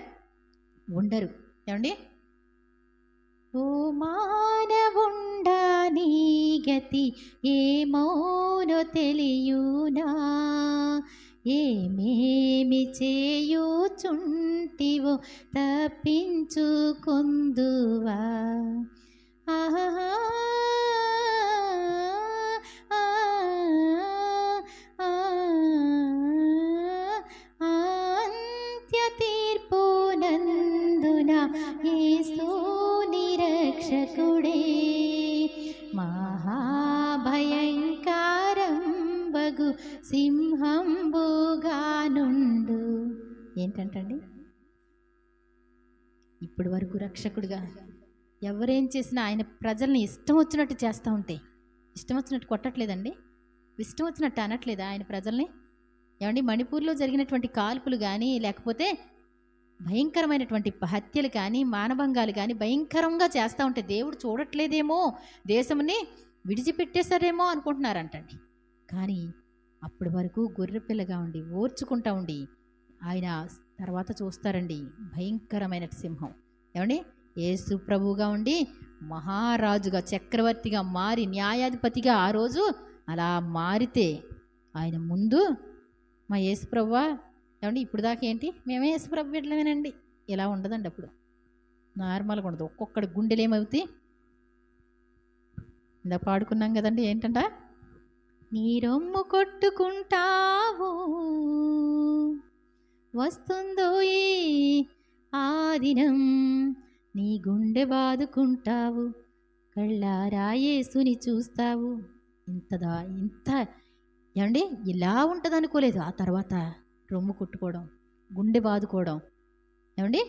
ఉండరు. ఏమండి, ఓ మానవుండా నీ గతి ఏమోనో తెలియునా, ఏమేమి చేయుచుంటివో తప్పించుకొందువా. అంత్య తీర్పు నందున యేసు నిరక్షకుడే మహాభయంకరం బగు సింహంబుగానుండు. ఏంటంటండి, ఇప్పటి వరకు రక్షకుడిగా ఎవరేం చేసినా ఆయన ప్రజల్ని ఇష్టం వచ్చినట్టు చేస్తూ ఉంటే, ఇష్టం వచ్చినట్టు కొట్టట్లేదండి, ఇష్టం వచ్చినట్టు అనట్లేదా ఆయన ప్రజల్ని? ఏమండి, మణిపూర్లో జరిగినటువంటి కాల్పులు కానీ, లేకపోతే భయంకరమైనటువంటి హత్యలు కానీ, మానభంగాలు కానీ భయంకరంగా చేస్తూ ఉంటే దేవుడు చూడట్లేదేమో, దేశంని విడిచిపెట్టేశారేమో అనుకుంటున్నారంటండి. కానీ అప్పటి వరకు గొర్రెపిల్లగా ఉండి ఓర్చుకుంటా ఉండి ఆయన తర్వాత చూస్తారండి భయంకరమైన సింహం. ఏమండి, యేసు ప్రభువుగా ఉండి మహారాజుగా చక్రవర్తిగా మారి న్యాయాధిపతిగా ఆ రోజు అలా మారితే ఆయన ముందు మా యేసు ప్రభువా, ఏమండి ఇప్పుడు దాకా ఏంటి మేమే యేసు ప్రభు బిడ్డలమేనండి, ఇలా ఉండదండి. అప్పుడు నార్మల్గా ఉండదు. ఒక్కొక్కడి గుండెలు ఏమవుతాయి, ఇందా పాడుకున్నాం కదండి, ఏంటంట, నీ రొమ్ము కొట్టుకుంటావు వస్తుందో ఈ ఆ దినం, నీ గుండె బాదుకుంటావు కళ్ళారా యేసుని చూస్తావు. ఇంత ఏమండి ఇలా ఉంటుంది అనుకోలేదు. ఆ తర్వాత రొమ్ము కొట్టుకోవడం, గుండె బాదుకోవడం. ఏమండి,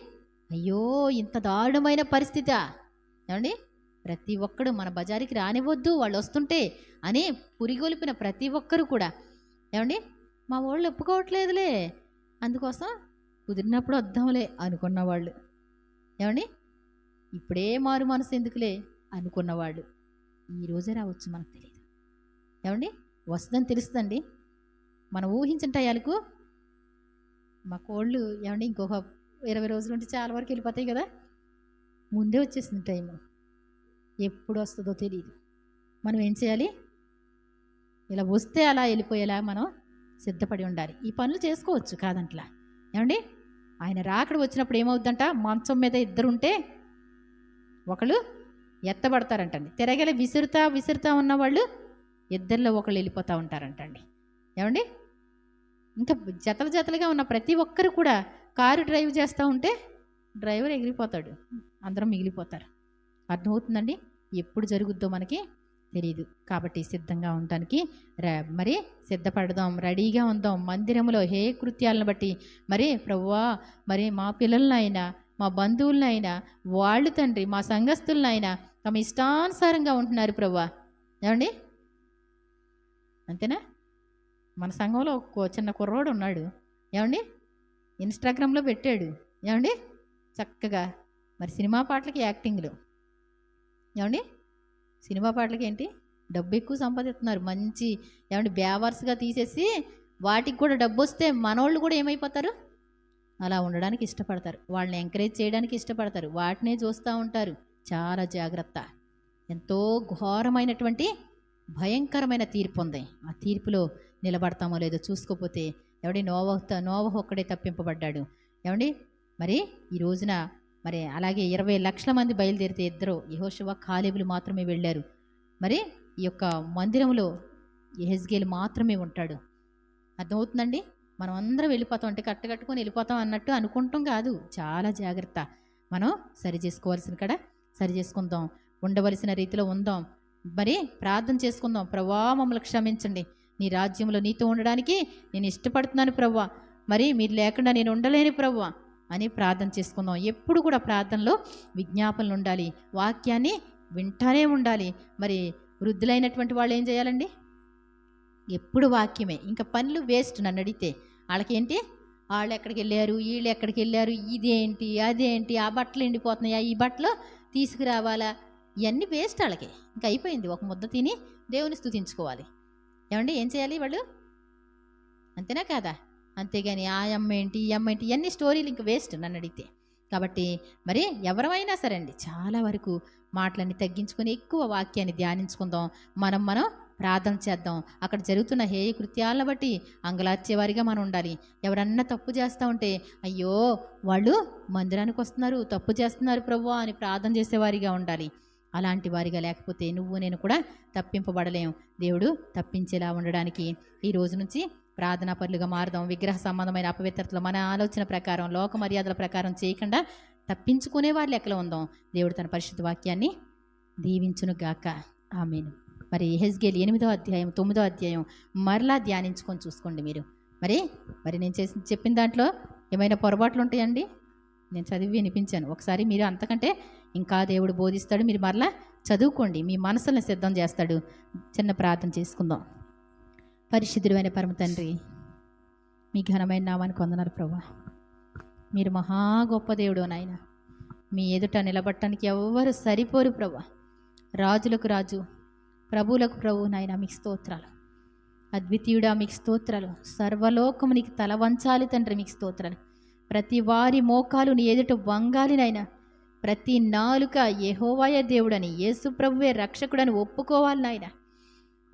అయ్యో ఇంత దారుణమైన పరిస్థితి. ఏమండి, ప్రతి ఒక్కడు మన బజారికి రానివ్వద్దు వాళ్ళు వస్తుంటే అని పురిగొలిపిన ప్రతి ఒక్కరు కూడా, ఏమండి మా వాళ్ళు ఒప్పుకోవట్లేదులే, అందుకోసం కుదిరినప్పుడు వద్దాంలే అనుకున్నవాళ్ళు, ఏమండి ఇప్పుడే మారు మనసు ఎందుకులే అనుకున్నవాళ్ళు ఈరోజే రావచ్చు, మనకు తెలియదు. ఏమండి, వస్తుందని తెలుస్తుందండి. మనం ఊహించిన టయాలకు మా కోళ్ళు ఏమండి ఇంకొక 20 రోజులు ఉంటే చాలా వరకు వెళ్ళిపోతాయి కదా, ముందే వచ్చేసింది టైము. ఎప్పుడు వస్తుందో తెలియదు. మనం ఏం చేయాలి, ఇలా వస్తే అలా వెళ్ళిపోయేలా మనం సిద్ధపడి ఉండాలి. ఈ పనులు చేసుకోవచ్చు కాదంట్లా. ఏమండి, ఆయన రాకడ వచ్చినప్పుడు ఏమవుద్దంట, మంచం మీద ఇద్దరు ఉంటే ఒకళ్ళు ఎత్తబడతారంటండి. తిరగలి విసురుతా ఉన్నవాళ్ళు ఇద్దరిలో ఒకళ్ళు వెళ్ళిపోతూ ఉంటారంటండి. ఏమండి, ఇంకా జతలుగా ఉన్న ప్రతి ఒక్కరు కూడా కారు డ్రైవ్ చేస్తూ ఉంటే డ్రైవర్ ఎగిరిపోతాడు, అందరం మిగిలిపోతారు. అర్థమవుతుందండి, ఎప్పుడు జరుగుద్దో మనకి తెలియదు. కాబట్టి సిద్ధంగా ఉండటానికి మరి సిద్ధపడదాం, రెడీగా ఉందాం. మందిరంలో హే కృత్యాలను బట్టి మరి ప్రభువా, మరి మా పిల్లలనైనా మా బంధువులనైనా వాళ్ళు తండ్రి మా సంఘస్థులనైనా తమ ఇష్టానుసారంగా ఉంటున్నారు ప్రభువా. ఏమండి, అంతేనా? మన సంఘంలో ఒక చిన్న కుర్రోడు ఉన్నాడు, ఏమండి ఇన్స్టాగ్రామ్లో పెట్టాడు, ఏమండి చక్కగా మరి సినిమా పాటలకి యాక్టింగ్లు, ఏమండి సినిమా పాటలకి ఏంటి డబ్బు ఎక్కువ సంపాదిస్తున్నారు. మంచి ఏమంటే బేవర్స్గా తీసేసి వాటికి కూడా డబ్బు వస్తే మనోళ్ళు కూడా ఏమైపోతారు, అలా ఉండడానికి ఇష్టపడతారు, వాళ్ళని ఎంకరేజ్ చేయడానికి ఇష్టపడతారు, వాటినే చూస్తూ ఉంటారు. చాలా జాగ్రత్త. ఎంతో ఘోరమైనటువంటి భయంకరమైన తీర్పు ఉంది. ఆ తీర్పులో నిలబడతామో లేదో చూసుకోకపోతే ఎవడి నోవహు ఒక్కడే తప్పింపబడ్డాడు. ఏమండి మరి ఈ రోజున మరి అలాగే 20 లక్షల మంది బయలుదేరితే ఇద్దరు యెహోషువ కాలేబులు మాత్రమే వెళ్ళారు. మరి ఈ యొక్క మందిరంలో యెహెజ్కేలు మాత్రమే ఉంటాడు. అర్థమవుతుందండి? మనం అందరం వెళ్ళిపోతాం అంటే కట్టుకొని వెళ్ళిపోతాం అన్నట్టు అనుకుంటాం కాదు. చాలా జాగ్రత్త. మనం సరి చేసుకోవాల్సిన కాడ సరి చేసుకుందాం, ఉండవలసిన రీతిలో ఉందాం. మరి ప్రార్థన చేసుకుందాం. ప్రభువా మమ్మల్ని క్షమించండి, నీ రాజ్యంలో నీతో ఉండడానికి నేను ఇష్టపడుతున్నాను ప్రభువా, మరి మీరు లేకుండా నేను ఉండలేని ప్రభువా అని ప్రార్థన చేసుకుందాం. ఎప్పుడు కూడా ప్రార్థనలో విజ్ఞాపనలు ఉండాలి, వాక్యాన్ని వింటానే ఉండాలి. మరి వృద్ధులైనటువంటి వాళ్ళు ఏం చేయాలండి? ఎప్పుడు వాక్యమే, ఇంకా పనులు వేస్ట్. నన్ను అడిగితే వాళ్ళకేంటి, వాళ్ళు ఎక్కడికి వెళ్ళారు, వీళ్ళు ఎక్కడికి వెళ్ళారు, ఇదేంటి అదేంటి, ఆ బట్టలు ఎండిపోతున్నాయా, ఈ బట్టలు తీసుకురావాలా, ఇవన్నీ వేస్ట్ వాళ్ళకి. ఇంకా అయిపోయింది, ఒక ముద్ద తిని దేవుని స్తుతించుకోవాలి. ఏమండి ఏం చేయాలి వాళ్ళు? అంతేనా కాదా? అంతేగాని ఆ అమ్మ ఏంటి ఈ అమ్మ ఏంటి ఇవన్నీ స్టోరీలు ఇంకా వేస్ట్ నన్ను అడిగితే. కాబట్టి మరి ఎవరమైనా సరే అండి చాలా వరకు మాటలన్నీ తగ్గించుకొని ఎక్కువ వాక్యాన్ని ధ్యానించుకుందాం. మనం ప్రార్థన చేద్దాం. అక్కడ జరుగుతున్న హేయ కృత్యాలను బట్టి అంగలార్చేవారిగా మనం ఉండాలి. ఎవరన్నా తప్పు చేస్తూ ఉంటే అయ్యో వాళ్ళు మందిరానికి వస్తున్నారు, తప్పు చేస్తున్నారు ప్రభువా అని ప్రార్థన చేసేవారిగా ఉండాలి. అలాంటి వారిగా లేకపోతే నువ్వు నేను కూడా తప్పింపబడలేం. దేవుడు తప్పించేలా ఉండడానికి ఈ రోజు నుంచి ప్రార్థనా పరులుగా మారుదాం. విగ్రహ సంబంధమైన అపవిత్రతలు మన ఆలోచన ప్రకారం, లోక మర్యాదల ప్రకారం చేయకుండా తప్పించుకునే వారి లెక్కలో ఉందాం. దేవుడు తన పరిశుద్ధ వాక్యాన్ని దీవించును గాక. ఆమేన్. మరి యెహెజ్కేలు 8వ అధ్యాయం 9వ అధ్యాయం మరలా ధ్యానించుకొని చూసుకోండి మీరు. మరి నేను చెప్పిన దాంట్లో ఏమైనా పొరపాట్లు ఉంటాయండి? నేను చదివి వినిపించాను. ఒకసారి మీరు అంతకంటే ఇంకా దేవుడు బోధిస్తాడు. మీరు మరలా చదువుకోండి, మీ మనసులను సిద్ధం చేస్తాడు. చిన్న ప్రార్థన చేసుకుందాం. పరిశుద్ధుడైన పరమ తండ్రి, మీ ఘనమైన నామానికి వందనాలు ప్రభువా. మీరు మహా గొప్ప దేవుడు నాయన. మీ ఎదుట నిలబడటానికి ఎవ్వరు సరిపోరు ప్రభువా. రాజులకు రాజు, ప్రభువులకు ప్రభు నాయన, మీకు స్తోత్రాలు. అద్వితీయుడా మీకు స్తోత్రాలు. సర్వలోకము నీకు తల వంచాలి తండ్రి, మీకు స్తోత్రాలు. ప్రతి వారి మోకాలు నీ ఎదుట వంగాలి నాయన. ప్రతి నాలుక యెహోవాయే దేవుడని, యేసు ప్రభువే రక్షకుడని ఒప్పుకోవాలి నాయన.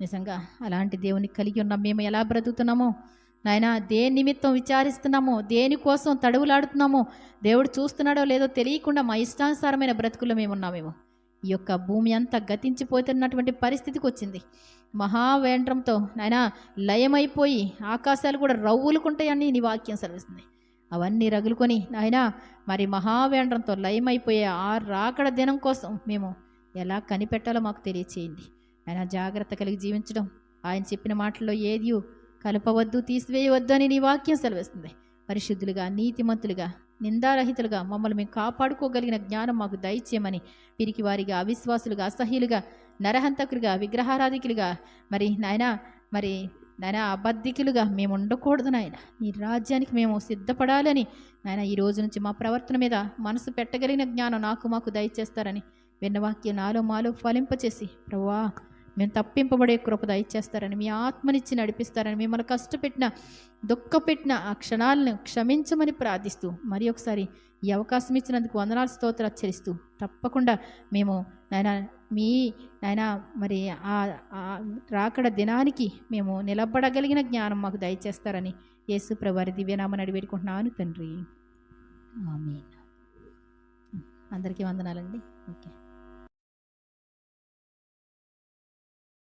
నిజంగా అలాంటి దేవుని కలిగి ఉన్నాం. మేము ఎలా బ్రతుకుతున్నామో నాయన, దేని నిమిత్తం విచారిస్తున్నామో, దేనికోసం తడువులాడుతున్నామో, దేవుడు చూస్తున్నాడో లేదో తెలియకుండా మా ఇష్టానుసారమైన బ్రతుకుల్లో మేమున్నామేమో. ఈ యొక్క భూమి అంతా గతించిపోతున్నటువంటి పరిస్థితికి వచ్చింది. మహావేంద్రంతో నాయన లయమైపోయి ఆకాశాలు కూడా రవ్వులుకుంటాయని నీ వాక్యం సెలవిస్తుంది. అవన్నీ రగులుకొని నాయన మరి మహావేంద్రంతో లయమైపోయే ఆ రాకడ దినం కోసం మేము ఎలా కనిపెట్టాలో మాకు తెలియచేయండి. ఆయన జాగ్రత్త కలిగి జీవించడం, ఆయన చెప్పిన మాటల్లో ఏది కలపవద్దు, తీసివేయవద్దు అని నీ వాక్యం సెలవిస్తుంది. పరిశుద్ధులుగా, నీతిమంతులుగా, నిందారహితులుగా మమ్మల్ని మేము కాపాడుకోగలిగిన జ్ఞానం మాకు దయచేయమని, పిరికి వారిగా, అవిశ్వాసులుగా, అసహ్యులుగా, నరహంతకులుగా, విగ్రహారాధికులుగా, మరి నాయన అబద్ధికులుగా మేము ఉండకూడదు నాయన. నీ రాజ్యానికి మేము సిద్ధపడాలని నాయన ఈ రోజు నుంచి మా ప్రవర్తన మీద మనసు పెట్టగలిగిన జ్ఞానం మాకు దయచేస్తారని, విన్నవాక్యం నాలో మాలో ఫలింపచేసి ప్రభువా మేము తప్పింపబడే కృప దయచేస్తారని, మీ ఆత్మనిచ్చి నడిపిస్తారని, మిమ్మల్ని కష్టపెట్టిన దుఃఖపెట్టిన ఆ క్షణాలను క్షమించమని ప్రార్థిస్తూ మరి ఒకసారి ఈ అవకాశం ఇచ్చినందుకు వందనాలు, స్తోత్రాలు చెల్లిస్తూ తప్పకుండా మేము నాయన మరి ఆ రాకడ దినానికి మేము నిలబడగలిగిన జ్ఞానం మాకు దయచేస్తారని యేసు ప్రభువారి దివ్యనామమున అడిగి వేడుకుంటున్నాను తండ్రి. ఆమేన్. అందరికీ వందనాలండి. ఓకే.